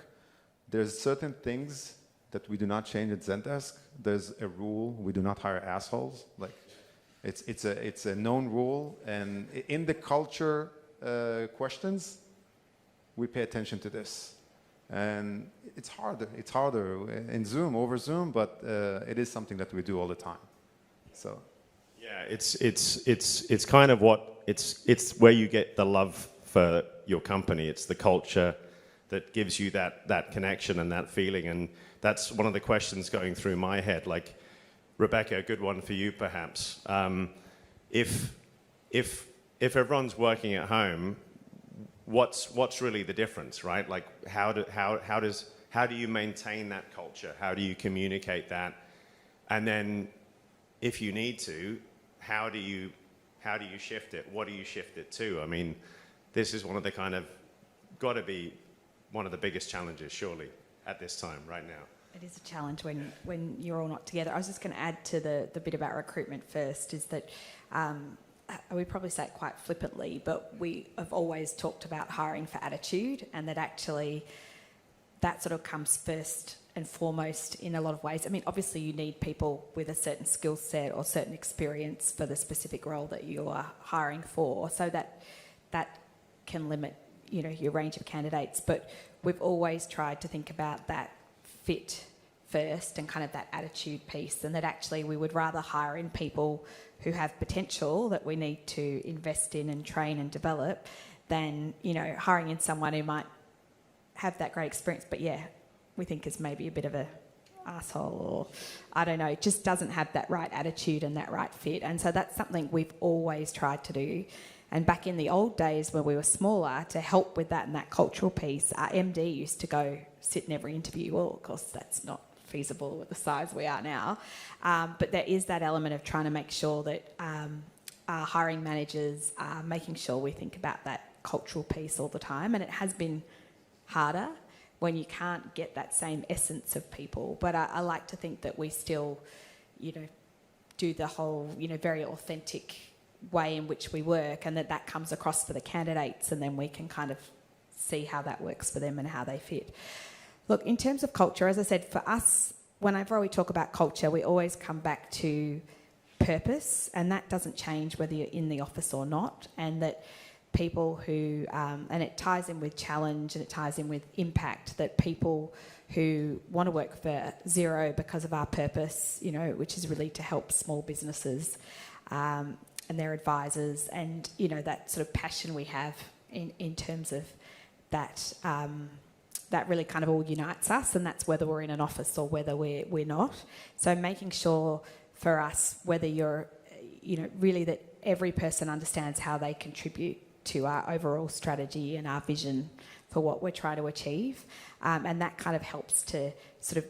There's certain things that we do not change at Zendesk. There's a rule: we do not hire assholes. It's a known rule, and in the culture questions, we pay attention to this. And it's harder in Zoom, over Zoom, but it is something that we do all the time. So yeah, it's kind of it's where you get the love for your company. It's the culture that gives you that connection and that feeling. And that's one of the questions going through my head. Rebecca, a good one for you perhaps. If everyone's working at home, what's really the difference, right? How do you maintain that culture? How do you communicate that? And then, if you need to, how do you shift it? What do you shift it to? I mean, this is got to be one of the biggest challenges, surely, at this time, right now. It is a challenge when you're all not together. I was just going to add to the bit about recruitment first, is that we probably say it quite flippantly, but we have always talked about hiring for attitude, and that actually that sort of comes first and foremost in a lot of ways. I mean, obviously you need people with a certain skill set or certain experience for the specific role that you are hiring for, so that can limit, your range of candidates. But we've always tried to think about that fit first and kind of that attitude piece, and that actually we would rather hire in people who have potential that we need to invest in and train and develop than, hiring in someone who might have that great experience, but we think is maybe a bit of a asshole, or I don't know, just doesn't have that right attitude and that right fit. And so that's something we've always tried to do. And back in the old days when we were smaller, to help with that and that cultural piece, our MD used to go sit in every interview. Well, of course, that's not feasible with the size we are now. But there is that element of trying to make sure that our hiring managers are making sure we think about that cultural piece all the time. And it has been harder when you can't get that same essence of people. But I like to think that we still, do the whole, very authentic way in which we work, and that comes across for the candidates, and then we can kind of see how that works for them and how they fit. Look, in terms of culture, as I said, for us, whenever we talk about culture, we always come back to purpose, and that doesn't change whether you're in the office or not, and that people who, and it ties in with challenge and it ties in with impact, that people who want to work for Xero because of our purpose, which is really to help small businesses and their advisors, and that sort of passion we have in terms of that, that really kind of all unites us, and that's whether we're in an office or whether we're not. So making sure for us, whether you're, really that every person understands how they contribute to our overall strategy and our vision for what we're trying to achieve, and that kind of helps to sort of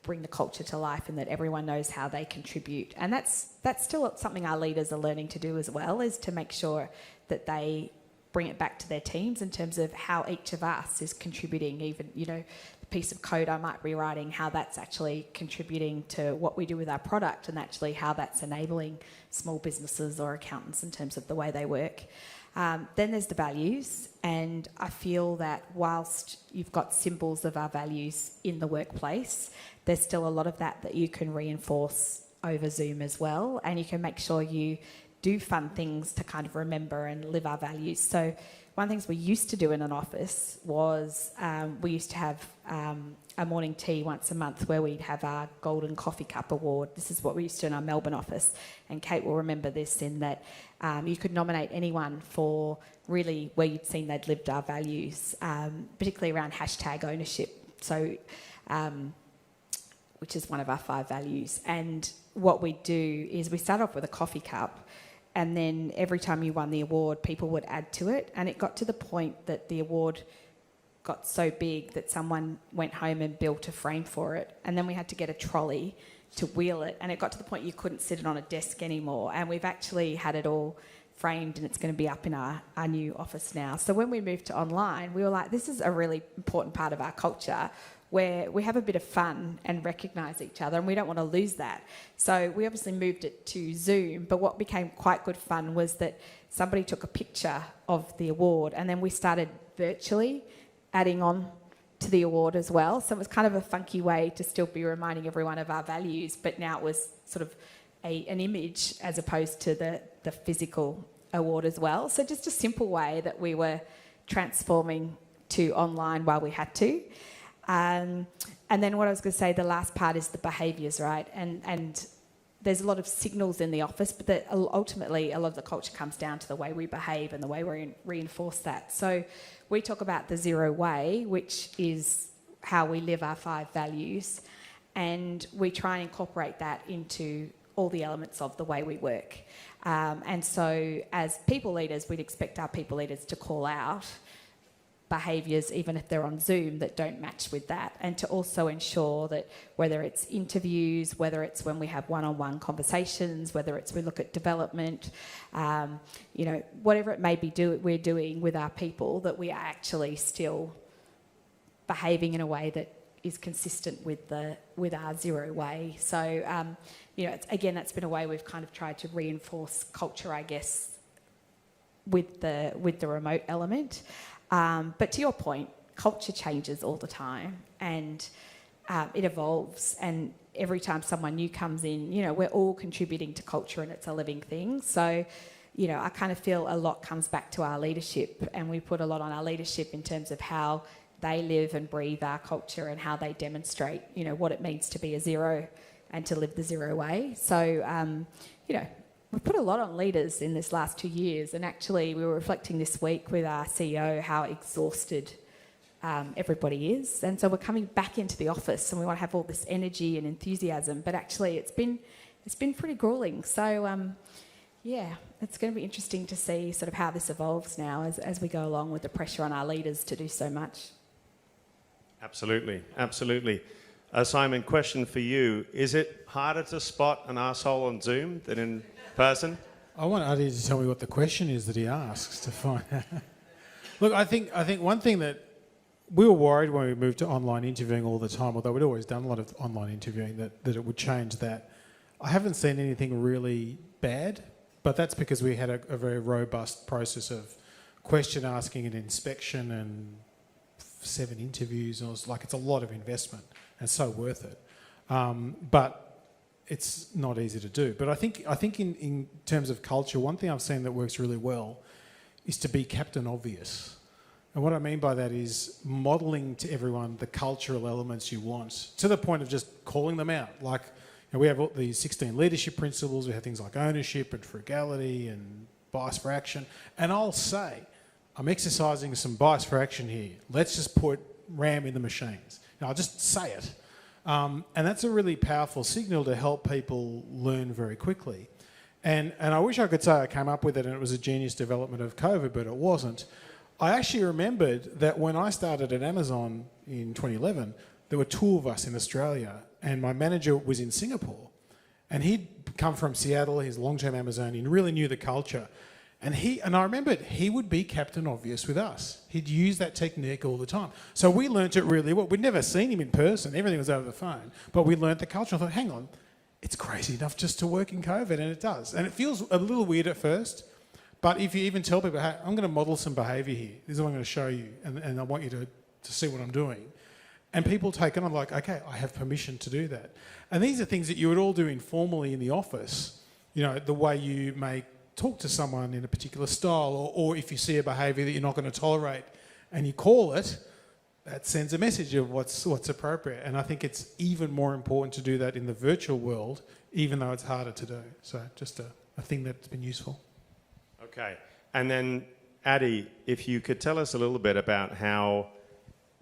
bring the culture to life, and that everyone knows how they contribute. And that's still something our leaders are learning to do as well, is to make sure that they bring it back to their teams in terms of how each of us is contributing, even, the piece of code I might be writing, how that's actually contributing to what we do with our product, and actually how that's enabling small businesses or accountants in terms of the way they work. Then there's the values, and I feel that whilst you've got symbols of our values in the workplace, there's still a lot of that you can reinforce over Zoom as well, and you can make sure you do fun things to kind of remember and live our values. So one of the things we used to do in an office was we used to have a morning tea once a month where we'd have our Golden Coffee Cup Award. This is what we used to do in our Melbourne office, and Kate will remember this, in that you could nominate anyone for really where you'd seen they'd lived our values, particularly around #ownership. So, which is one of our 5 values. And what we do is we start off with a coffee cup, and then every time you won the award, people would add to it. And it got to the point that the award got so big that someone went home and built a frame for it. And then we had to get a trolley to wheel it. And it got to the point you couldn't sit it on a desk anymore. And we've actually had it all framed, and it's going to be up in our new office now. So when we moved to online, we were like, this is a really important part of our culture, where we have a bit of fun and recognise each other, and we don't want to lose that. So we obviously moved it to Zoom, but what became quite good fun was that somebody took a picture of the award, and then we started virtually adding on to the award as well. So it was kind of a funky way to still be reminding everyone of our values, but now it was sort of an image as opposed to the physical award as well. So just a simple way that we were transforming to online while we had to. And then what I was going to say, the last part is the behaviours, right? And there's a lot of signals in the office, but ultimately a lot of the culture comes down to the way we behave and the way we reinforce that. So we talk about the Xero way, which is how we live our 5 values, and we try and incorporate that into all the elements of the way we work. And so as people leaders, we'd expect our people leaders to call out behaviours, even if they're on Zoom, that don't match with that, and to also ensure that whether it's interviews, whether it's when we have one-on-one conversations, whether it's we look at development, whatever it may be we're doing with our people, that we are actually still behaving in a way that is consistent with our Xero way. So, that's been a way we've kind of tried to reinforce culture, I guess, with the remote element. But to your point, culture changes all the time, and it evolves, and every time someone new comes in, we're all contributing to culture, and it's a living thing. So, I kind of feel a lot comes back to our leadership, and we put a lot on our leadership in terms of how they live and breathe our culture, and how they demonstrate, what it means to be a Xero and to live the Xero way. So, we've put a lot on leaders in this last 2 years, and actually we were reflecting this week with our CEO how exhausted everybody is. And so we're coming back into the office and we want to have all this energy and enthusiasm, but actually it's been pretty grueling. So, yeah, it's going to be interesting to see sort of how this evolves now as we go along with the pressure on our leaders to do so much. Absolutely, absolutely. Simon, question for you. Is it harder to spot an arsehole on Zoom than in person? I want Adi to tell me what the question is that he asks to find out. Look, I think one thing that we were worried when we moved to online interviewing all the time, although we'd always done a lot of online interviewing, that it would change that. I haven't seen anything really bad, but that's because we had a very robust process of question asking and inspection and 7 interviews. And it was like, it's a lot of investment and so worth it. But it's not easy to do. But I think in terms of culture, one thing I've seen that works really well is to be Captain Obvious. And what I mean by that is modelling to everyone the cultural elements you want, to the point of just calling them out. Like, we have all these 16 leadership principles. We have things like ownership and frugality and bias for action. And I'll say, I'm exercising some bias for action here. Let's just put RAM in the machines. I'll just say it. And that's a really powerful signal to help people learn very quickly. And I wish I could say I came up with it and it was a genius development of COVID, but it wasn't. I actually remembered that when I started at Amazon in 2011, there were 2 of us in Australia and my manager was in Singapore. And he'd come from Seattle, he's a long-term Amazonian, really knew the culture. And I remembered he would be Captain Obvious with us. He'd use that technique all the time. So we learnt it really well. We'd never seen him in person. Everything was over the phone. But we learnt the culture. I thought, hang on, it's crazy enough just to work in COVID, and it does. And it feels a little weird at first. But if you even tell people, hey, I'm going to model some behaviour here. This is what I'm going to show you. And I want you to see what I'm doing. And people take it, I'm like, okay, I have permission to do that. And these are things that you would all do informally in the office. The way you may talk to someone in a particular style, or if you see a behaviour that you're not going to tolerate and you call it, that sends a message of what's appropriate. And I think it's even more important to do that in the virtual world, even though it's harder to do. So just a thing that's been useful. Okay. And then, Adi, if you could tell us a little bit about how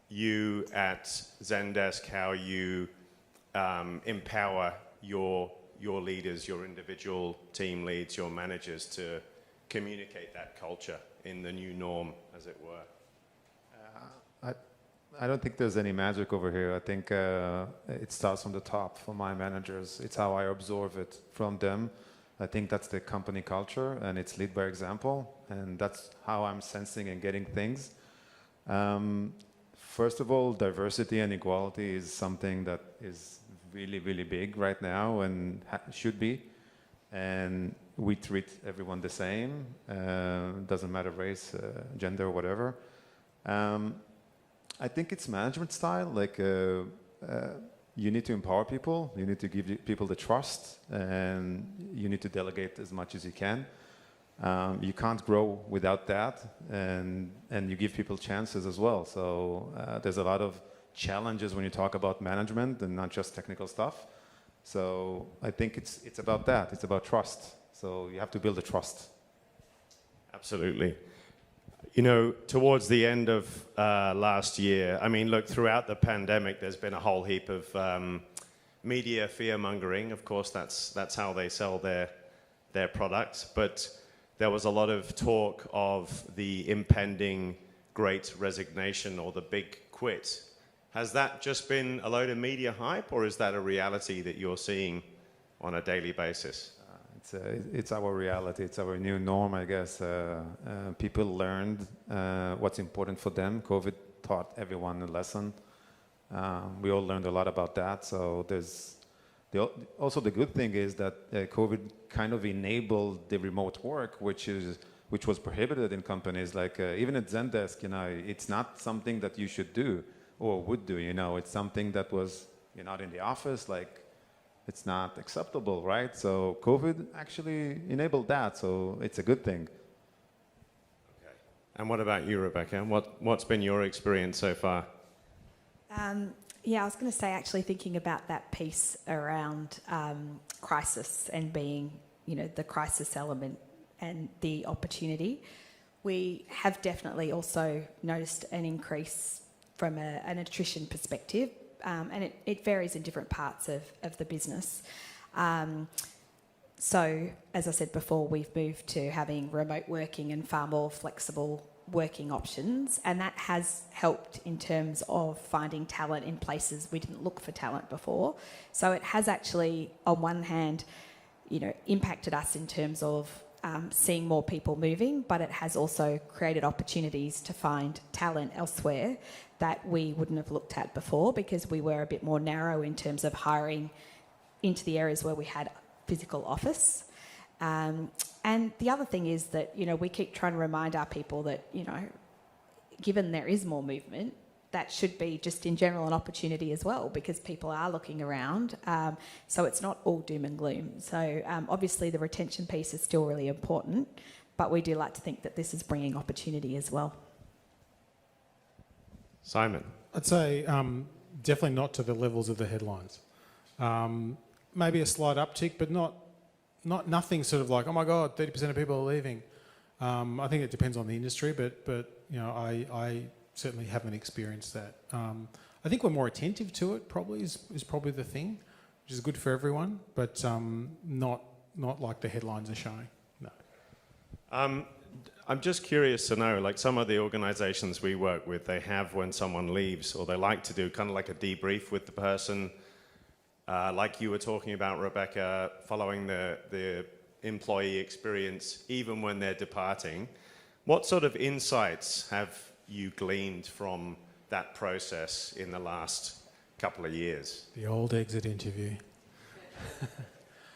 you at Zendesk, how you empower your leaders, your individual team leads, your managers to communicate that culture in the new norm, as it were? I don't think there's any magic over here. I think it starts from the top for my managers. It's how I absorb it from them. I think that's the company culture, and it's lead by example, and that's how I'm sensing and getting things. First of all, diversity and equality is something that is really, really big right now and should be. And we treat everyone the same. Doesn't matter race, gender, whatever. I think it's management style. Like you need to empower people. You need to give people the trust, and you need to delegate as much as you can. You can't grow without that, and you give people chances as well. So there's a lot of challenges when you talk about management and not just technical stuff. So I think it's about that. It's about trust. So you have to build a trust. Absolutely. Towards the end of last year, I mean, look, throughout the pandemic, there's been a whole heap of media fear-mongering. Of course, that's how they sell their products. But there was a lot of talk of the impending great resignation or the big quit. Has that just been a load of media hype, or is that a reality that you're seeing on a daily basis? It's our reality. It's our new norm, I guess. People learned what's important for them. COVID taught everyone a lesson. We all learned a lot about that. So also the good thing is that COVID kind of enabled the remote work, which was prohibited in companies. Like even at Zendesk, it's not something that you should do or would do. It's something that you're not in the office, like. It's not acceptable, right? So COVID actually enabled that, so it's a good thing. Okay. And what about you, Rebecca? What's been your experience so far? Yeah, I was going to say, actually thinking about that piece around crisis and being, the crisis element and the opportunity. We have definitely also noticed an increase an attrition perspective, and it varies in different parts of the business. So, as I said before, we've moved to having remote working and far more flexible working options, and that has helped in terms of finding talent in places we didn't look for talent before. So it has actually, on one hand, impacted us in terms of seeing more people moving, but it has also created opportunities to find talent elsewhere that we wouldn't have looked at before, because we were a bit more narrow in terms of hiring into the areas where we had physical office. And the other thing is that, we keep trying to remind our people that, given there is more movement, that should be just in general an opportunity as well, because people are looking around. So it's not all doom and gloom. So obviously the retention piece is still really important, but we do like to think that this is bringing opportunity as well. Simon. I'd say definitely not to the levels of the headlines. Maybe a slight uptick, but nothing sort of like, oh my God, 30% of people are leaving. I think it depends on the industry, but I certainly haven't experienced that. I think we're more attentive to it. Probably is probably the thing, which is good for everyone, but not like the headlines are showing. No. I'm just curious to know, like some of the organisations we work with, they have when someone leaves, or they like to do kind of like a debrief with the person. Like you were talking about, Rebecca, following the employee experience, even when they're departing. What sort of insights have you gleaned from that process in the last couple of years? The old exit interview.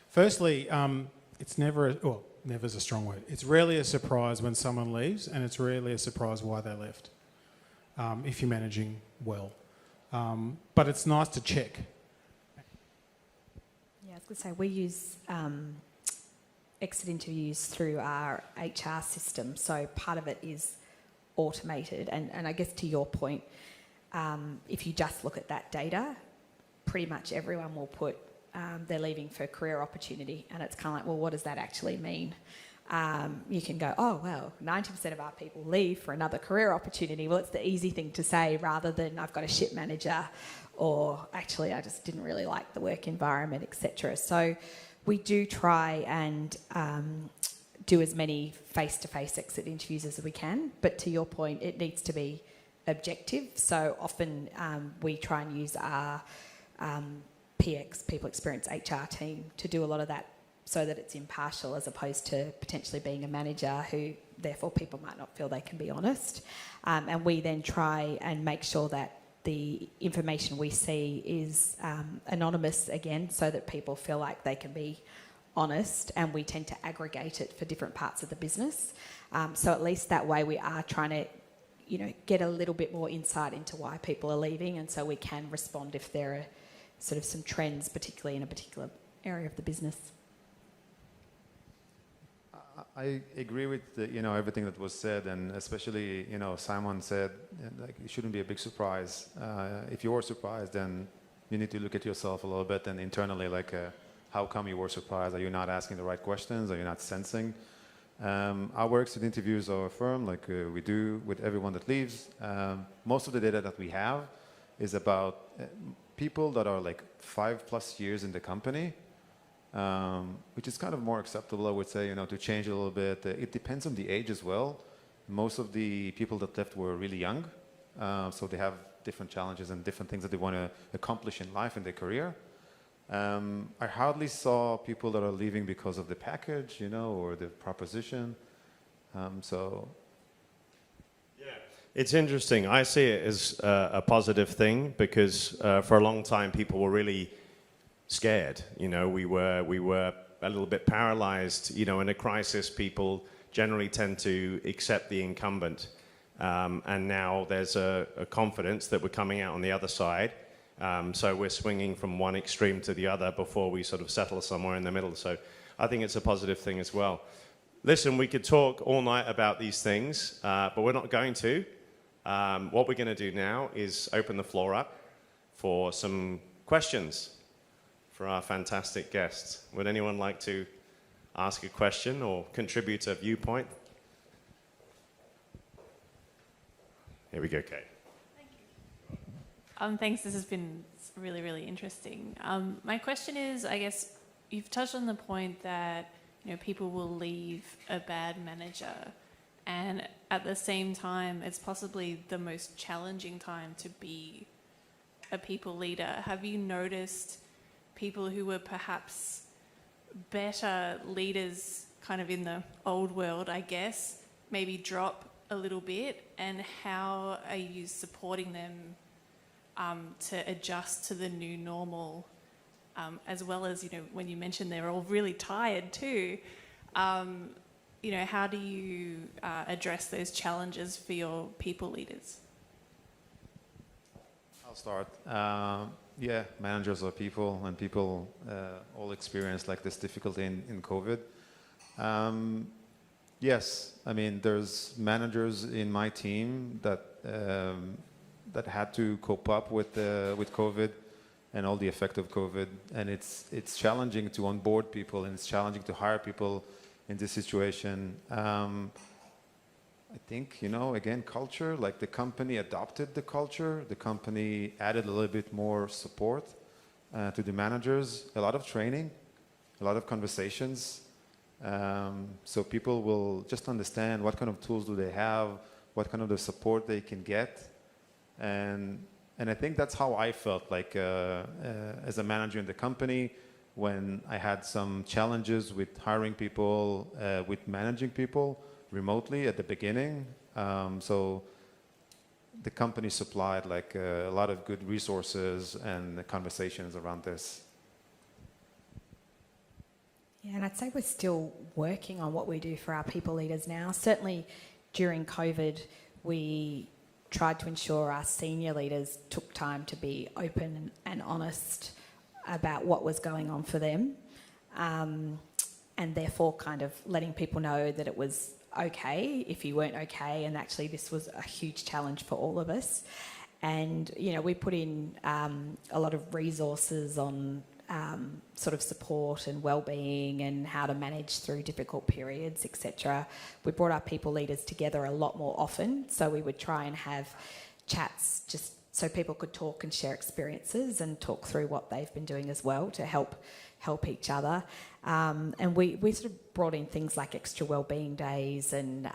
Firstly, it's never's a strong word. It's rarely a surprise when someone leaves, and it's rarely a surprise why they left, if you're managing well. But it's nice to check. Yeah, I was going to say, we use exit interviews through our HR system, so part of it is automated. And I guess to your point, if you just look at that data, pretty much everyone will put they're leaving for career opportunity, and it's kind of like, well, what does that actually mean? You can go, oh, well, 90% of our people leave for another career opportunity. Well, it's the easy thing to say rather than I've got a shit manager, or actually I just didn't really like the work environment, etc. So we do try and do as many face-to-face exit interviews as we can, but to your point, it needs to be objective. So often we try and use our PX, People Experience HR team, to do a lot of that so that it's impartial, as opposed to potentially being a manager who, therefore, people might not feel they can be honest. And we then try and make sure that the information we see is anonymous again, so that people feel like they can be honest, and we tend to aggregate it for different parts of the business. So at least that way we are trying to, get a little bit more insight into why people are leaving, and so we can respond if there are sort of some trends, particularly in a particular area of the business. I agree with everything that was said, and especially Simon said like it shouldn't be a big surprise. If you were surprised, then you need to look at yourself a little bit and internally, like how come you were surprised? Are you not asking the right questions? Are you not sensing? Our exit interviews are firm, like we do with everyone that leaves. Most of the data that we have is about people that are like 5+ years in the company, which is kind of more acceptable, I would say, to change a little bit. It depends on the age as well. Most of the people that left were really young, so they have different challenges and different things that they want to accomplish in life, in their career. I hardly saw people that are leaving because of the package, or the proposition. It's interesting. I see it as a positive thing, because for a long time people were really scared. We were a little bit paralyzed. In a crisis, people generally tend to accept the incumbent, and now there's a confidence that we're coming out on the other side. So we're swinging from one extreme to the other before we sort of settle somewhere in the middle. So I think it's a positive thing as well. Listen, we could talk all night about these things, but we're not going to. What we're going to do now is open the floor up for some questions for our fantastic guests. Would anyone like to ask a question or contribute a viewpoint? Here we go, Kate. Thank you. Thanks. This has been really, really interesting. My question is, I guess, you've touched on the point that people will leave a bad manager, and at the same time, it's possibly the most challenging time to be a people leader. Have you noticed people who were perhaps better leaders kind of in the old world, I guess, maybe drop a little bit, and how are you supporting them to adjust to the new normal, as well as, when you mentioned they're all really tired too, how do you address those challenges for your people leaders? I'll start. Yeah, managers are people, and people all experience like this difficulty in COVID. Yes, I mean, there's managers in my team that that had to cope up with COVID and all the effect of COVID, and it's challenging to onboard people, and it's challenging to hire people in this situation. I think, again, culture, like the company adopted the culture, the company added a little bit more support to the managers, a lot of training, a lot of conversations. So people will just understand what kind of tools do they have, what kind of the support they can get. And I think that's how I felt like as a manager in the company when I had some challenges with hiring people, with managing people remotely at the beginning. So the company supplied like a lot of good resources and conversations around this. Yeah, and I'd say we're still working on what we do for our people leaders now. Certainly during COVID, we tried to ensure our senior leaders took time to be open and honest about what was going on for them, and therefore kind of letting people know that it was okay if you weren't okay, and actually this was a huge challenge for all of us. And we put in a lot of resources on sort of support and well-being and how to manage through difficult periods, etc. We brought our people leaders together a lot more often, so we would try and have chats just so people could talk and share experiences and talk through what they've been doing as well to help each other. And we sort of brought in things like extra wellbeing days and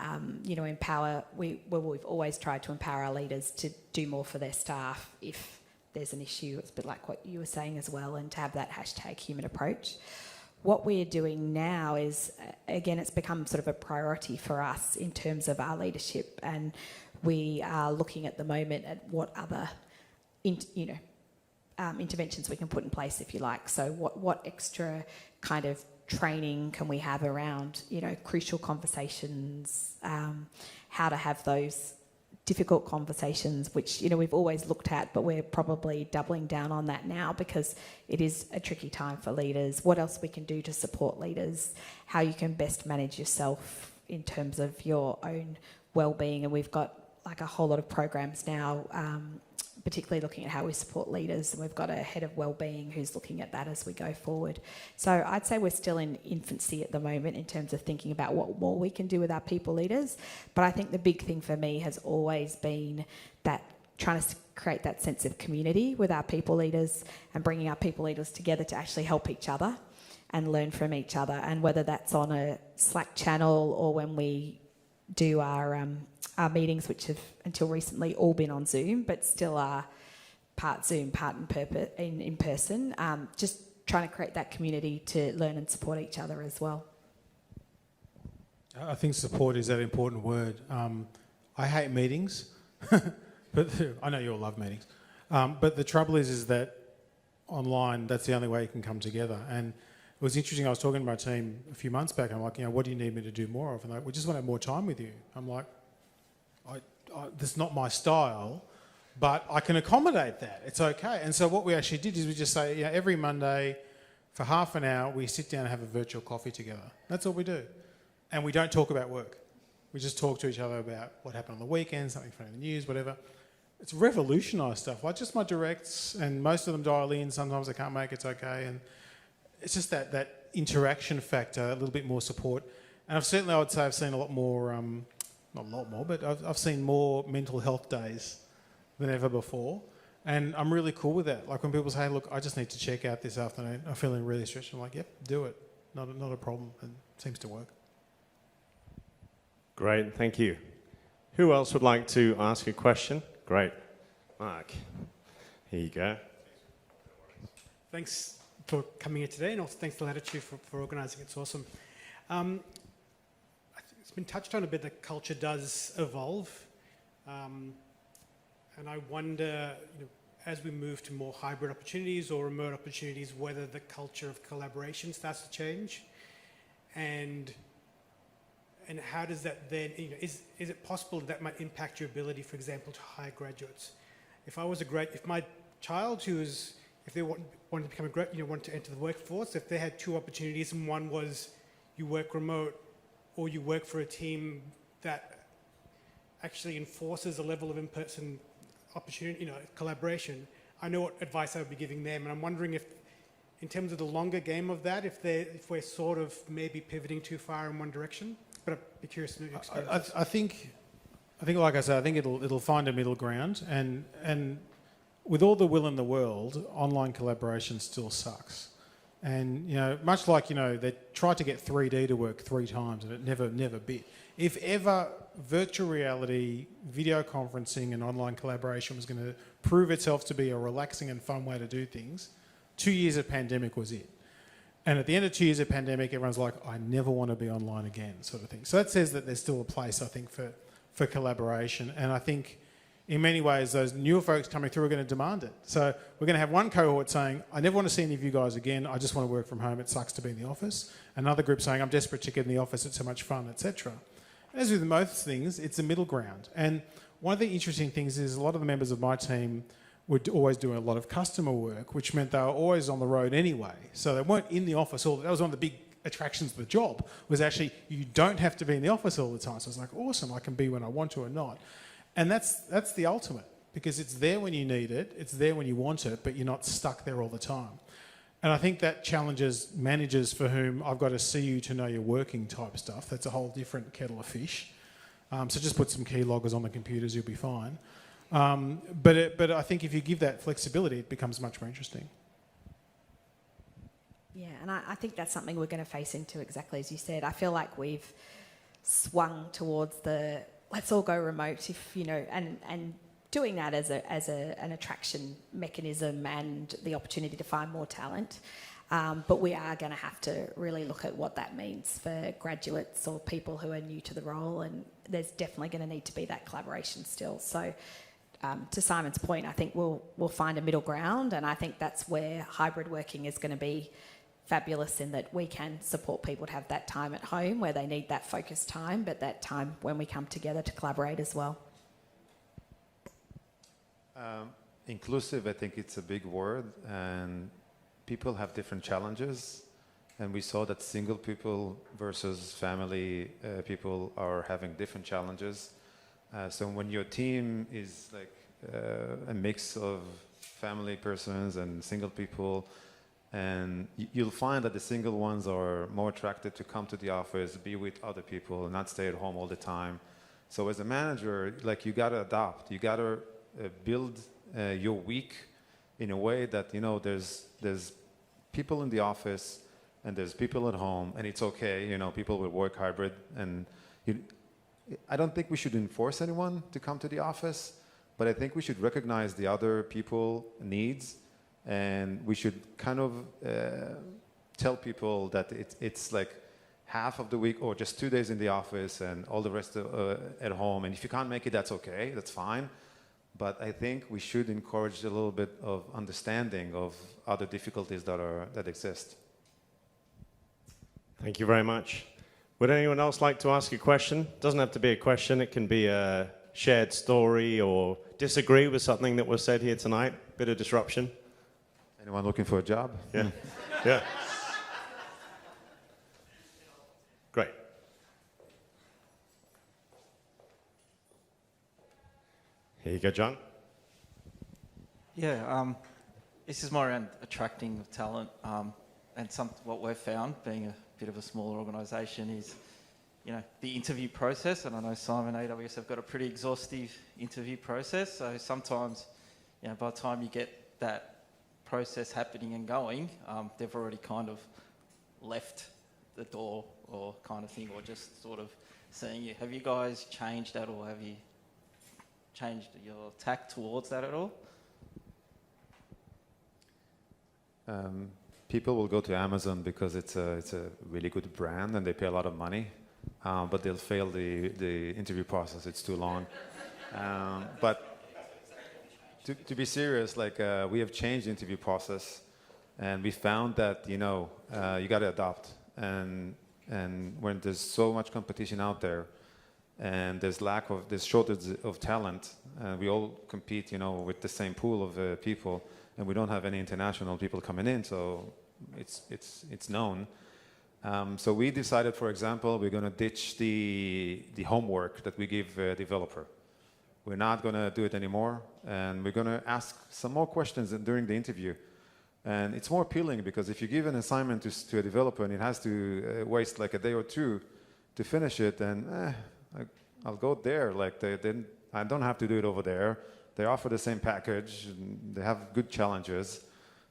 empower. We've always tried to empower our leaders to do more for their staff if there's an issue. It's a bit like what you were saying as well, and to have that #human approach. What we're doing now is, again, it's become sort of a priority for us in terms of our leadership, and we are looking at the moment at what other interventions we can put in place, if you like. So what extra kind of training can we have around, crucial conversations, how to have those difficult conversations, which, we've always looked at, but we're probably doubling down on that now because it is a tricky time for leaders. What else we can do to support leaders, how you can best manage yourself in terms of your own well-being. And we've got like a whole lot of programs now, particularly looking at how we support leaders, and we've got a head of wellbeing who's looking at that as we go forward. So I'd say we're still in infancy at the moment in terms of thinking about what more we can do with our people leaders, but I think the big thing for me has always been that trying to create that sense of community with our people leaders and bringing our people leaders together to actually help each other and learn from each other, and whether that's on a Slack channel or when we do our meetings, which have until recently all been on Zoom, but still are part Zoom, part in person. Just trying to create that community to learn and support each other as well. I think support is that important word. I hate meetings, but I know you all love meetings. But the trouble is that online, that's the only way you can come together. And it was interesting, I was talking to my team a few months back, I'm like, what do you need me to do more of? And they're like, we just want to have more time with you. I'm like, this is not my style, but I can accommodate that. It's okay. And so what we actually did is we just say, every Monday for half an hour, we sit down and have a virtual coffee together. That's all we do. And we don't talk about work. We just talk to each other about what happened on the weekend, something from the news, whatever. It's revolutionised stuff. Like just my directs, and most of them dial in. Sometimes I can't make it, it's okay. And it's just that interaction factor, a little bit more support. And I would say I've seen a lot more, not a lot more, but I've seen more mental health days than ever before. And I'm really cool with that. Like when people say, look, I just need to check out this afternoon, I'm feeling really stretched. I'm like, yep, do it. Not a problem. It seems to work. Great, thank you. Who else would like to ask a question? Great. Mark, here you go. Thanks for coming here today, and also thanks to Latitude for organising. It's awesome. I think it's been touched on a bit that culture does evolve. And I wonder, as we move to more hybrid opportunities or remote opportunities, whether the culture of collaboration starts to change, and how does that then, is it possible that might impact your ability, for example, to hire graduates? If my child if they wanted to become want to enter the workforce, if they had two opportunities and one was you work remote or you work for a team that actually enforces a level of in-person opportunity, collaboration, I know what advice I would be giving them. And I'm wondering if, in terms of the longer game of that, if we're sort of maybe pivoting too far in one direction. But I'd be curious to know your experience. I think, like I said, I think it'll find a middle ground. And with all the will in the world, online collaboration still sucks. And, much like, they tried to get 3D to work 3 times and it never bit. If ever virtual reality, video conferencing and online collaboration was going to prove itself to be a relaxing and fun way to do things, 2 years of pandemic was it. And at the end of 2 years of pandemic, everyone's like, I never want to be online again, sort of thing. So that says that there's still a place, I think, for collaboration. And I think in many ways, those newer folks coming through are going to demand it. So we're going to have one cohort saying, I never want to see any of you guys again. I just want to work from home. It sucks to be in the office. Another group saying, I'm desperate to get in the office. It's so much fun, etc. As with most things, it's a middle ground. And one of the interesting things is a lot of the members of my team were always doing a lot of customer work, which meant they were always on the road anyway. So they weren't in the office all. That was one of the big attractions of the job, was actually you don't have to be in the office all the time. So it's like, awesome, I can be when I want to or not. And that's the ultimate, because it's there when you need it, it's there when you want it, but you're not stuck there all the time. And I think that challenges managers for whom I've got to see you to know you're working type stuff. That's a whole different kettle of fish. So just put some keyloggers on the computers, you'll be fine. But I think if you give that flexibility, it becomes much more interesting. Yeah, and I think that's something we're going to face into, exactly as you said. I feel like we've swung towards the let's all go remote, and doing that as an attraction mechanism and the opportunity to find more talent. But we are going to have to really look at what that means for graduates or people who are new to the role, and there's definitely going to need to be that collaboration still. So to Simon's point, I think we'll find a middle ground, and I think that's where hybrid working is going to be fabulous, in that we can support people to have that time at home where they need that focused time, but that time when we come together to collaborate as well. Inclusive, I think it's a big word, and people have different challenges, and we saw that single people versus family people are having different challenges. So when your team is like a mix of family persons and single people, and you'll find that the single ones are more attracted to come to the office, be with other people, and not stay at home all the time. So as a manager, like, you got to adapt. You got to build your week in a way that, there's people in the office and there's people at home, and it's okay. People will work hybrid, and I don't think we should enforce anyone to come to the office, but I think we should recognize the other people needs, and we should kind of tell people that it's like half of the week or just 2 days in the office and all the rest at home. And if you can't make it, that's okay, that's fine. But I think we should encourage a little bit of understanding of other difficulties that exist. Thank you very much. Would anyone else like to ask a question? Doesn't have to be a question. It can be a shared story or disagree with something that was said here tonight. Bit of disruption. Anyone looking for a job? Yeah. Yeah. Great. Here you go, John. Yeah, this is more around attracting talent, and what we've found, being a bit of a smaller organisation, is the interview process. And I know Simon and AWS have got a pretty exhaustive interview process. So sometimes by the time you get that process happening and going, they've already kind of left the door or kind of thing, or just sort of seeing you. Have you guys changed that, or have you changed your tack towards that at all? People will go to Amazon because it's a really good brand and they pay a lot of money, but they'll fail the interview process. It's too long. But to be serious, like we have changed the interview process, and we found that you got to adopt. And when there's so much competition out there, and there's shortage of talent, we all compete, with the same pool of people. And we don't have any international people coming in, so it's known. So we decided, for example, we're going to ditch the homework that we give a developer. We're not going to do it anymore, and we're going to ask some more questions during the interview. And it's more appealing because if you give an assignment to a developer and it has to waste like a day or two to finish it, then I'll go there. Like then I don't have to do it over there. They offer the same package. They have good challenges.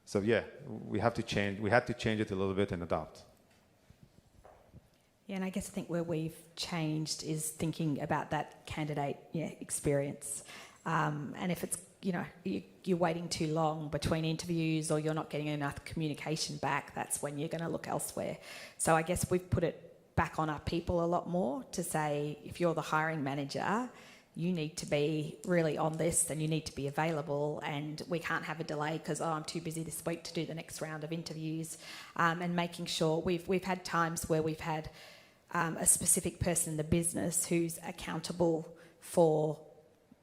So yeah, we had to change it a little bit and adopt. Yeah, and I guess I think where we've changed is thinking about that candidate experience. And if it's, you're waiting too long between interviews or you're not getting enough communication back, that's when you're going to look elsewhere. So I guess we've put it back on our people a lot more to say, if you're the hiring manager, you need to be really on this and you need to be available, and we can't have a delay because I'm too busy this week to do the next round of interviews, and making sure we've had times where we've had a specific person in the business who's accountable for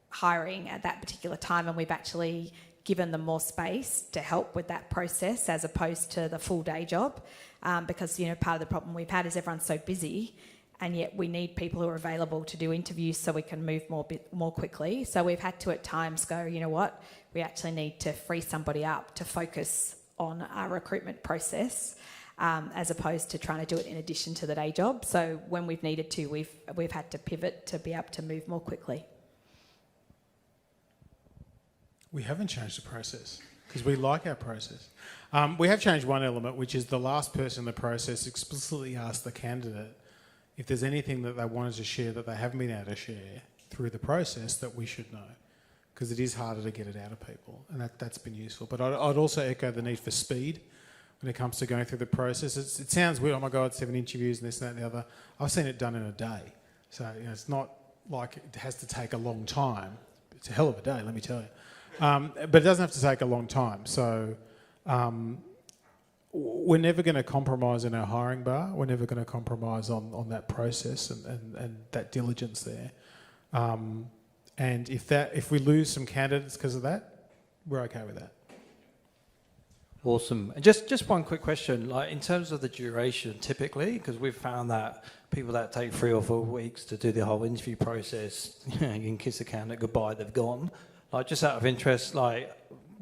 hiring at that particular time, and we've actually given them more space to help with that process as opposed to the full day job, because part of the problem we've had is everyone's so busy. And yet we need people who are available to do interviews so we can move more quickly. So we've had to at times go, you know what, we actually need to free somebody up to focus on our recruitment process, as opposed to trying to do it in addition to the day job. So when we've needed to, we've had to pivot to be able to move more quickly. We haven't changed the process because we like our process. We have changed one element, which is the last person in the process explicitly asked the candidate if there's anything that they wanted to share that they haven't been able to share through the process that we should know, because it is harder to get it out of people, and that's been useful. But I'd also echo the need for speed when it comes to going through the process. It sounds weird, oh my God, 7 interviews and this and that and the other. I've seen it done in a day. So it's not like it has to take a long time. It's a hell of a day, let me tell you. But it doesn't have to take a long time. So we're never going to compromise in our hiring bar. We're never going to compromise on that process and that diligence there. And if we lose some candidates because of that, we're okay with that. Awesome. And just one quick question, like in terms of the duration, typically, because we've found that people that take 3 or 4 weeks to do the whole interview process, you can kiss the candidate goodbye, they've gone. Like, just out of interest, like,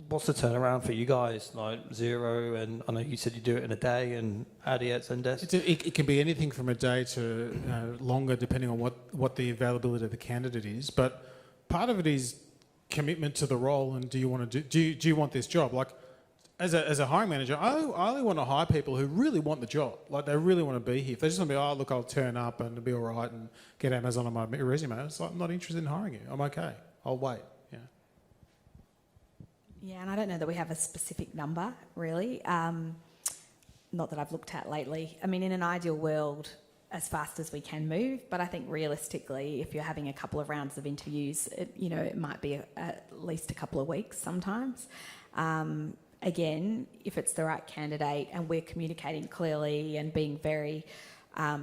what's the turnaround for you guys? Like Xero, and I know you said you do it in a day, and AWS and Zendesk. It can be anything from a day to longer, depending on what the availability of the candidate is. But part of it is commitment to the role, and do you want to do you want this job? Like, as a hiring manager, I only want to hire people who really want the job. Like, they really want to be here. If they just want to be, oh look, I'll turn up and it'll be all right and get Amazon on my resume, it's like, I'm not interested in hiring you. I'm okay. I'll wait. Yeah, and I don't know that we have a specific number, really. Not that I've looked at lately. I mean, in an ideal world, as fast as we can move, but I think realistically, if you're having a couple of rounds of interviews, it might be at least a couple of weeks sometimes. Again, if it's the right candidate and we're communicating clearly and being very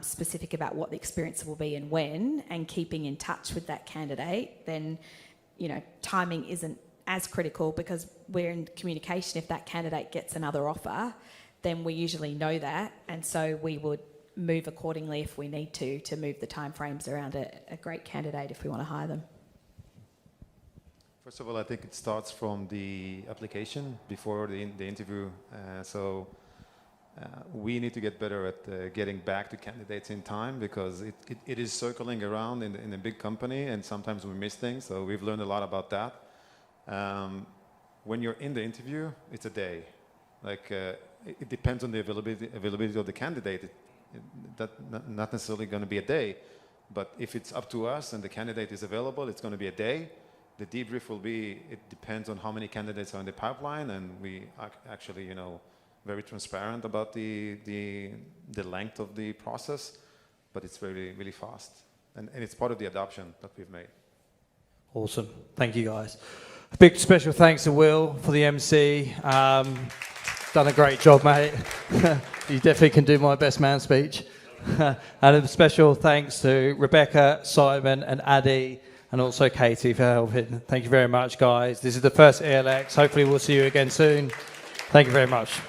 specific about what the experience will be and when, and keeping in touch with that candidate, then, timing isn't as critical, because we're in communication. If that candidate gets another offer, then we usually know that, and so we would move accordingly if we need to move the timeframes around a great candidate if we want to hire them. First of all, I think it starts from the application before the interview. We need to get better at getting back to candidates in time, because it is circling around in a big company, and sometimes we miss things. So we've learned a lot about that. When you're in the interview, it's a day. Like, it depends on the availability of the candidate. Not necessarily going to be a day, but if it's up to us and the candidate is available, it's going to be a day. The debrief will be, it depends on how many candidates are in the pipeline, and we actually, very transparent about the length of the process, but it's really, really fast. And it's part of the adoption that we've made. Awesome. Thank you, guys. A big special thanks to Will for the MC. Done a great job, mate. You definitely can do my best man speech. And a special thanks to Rebecca, Simon, and Addy, and also Katie for helping. Thank you very much, guys. This is the first ELX. Hopefully we'll see you again soon. Thank you very much.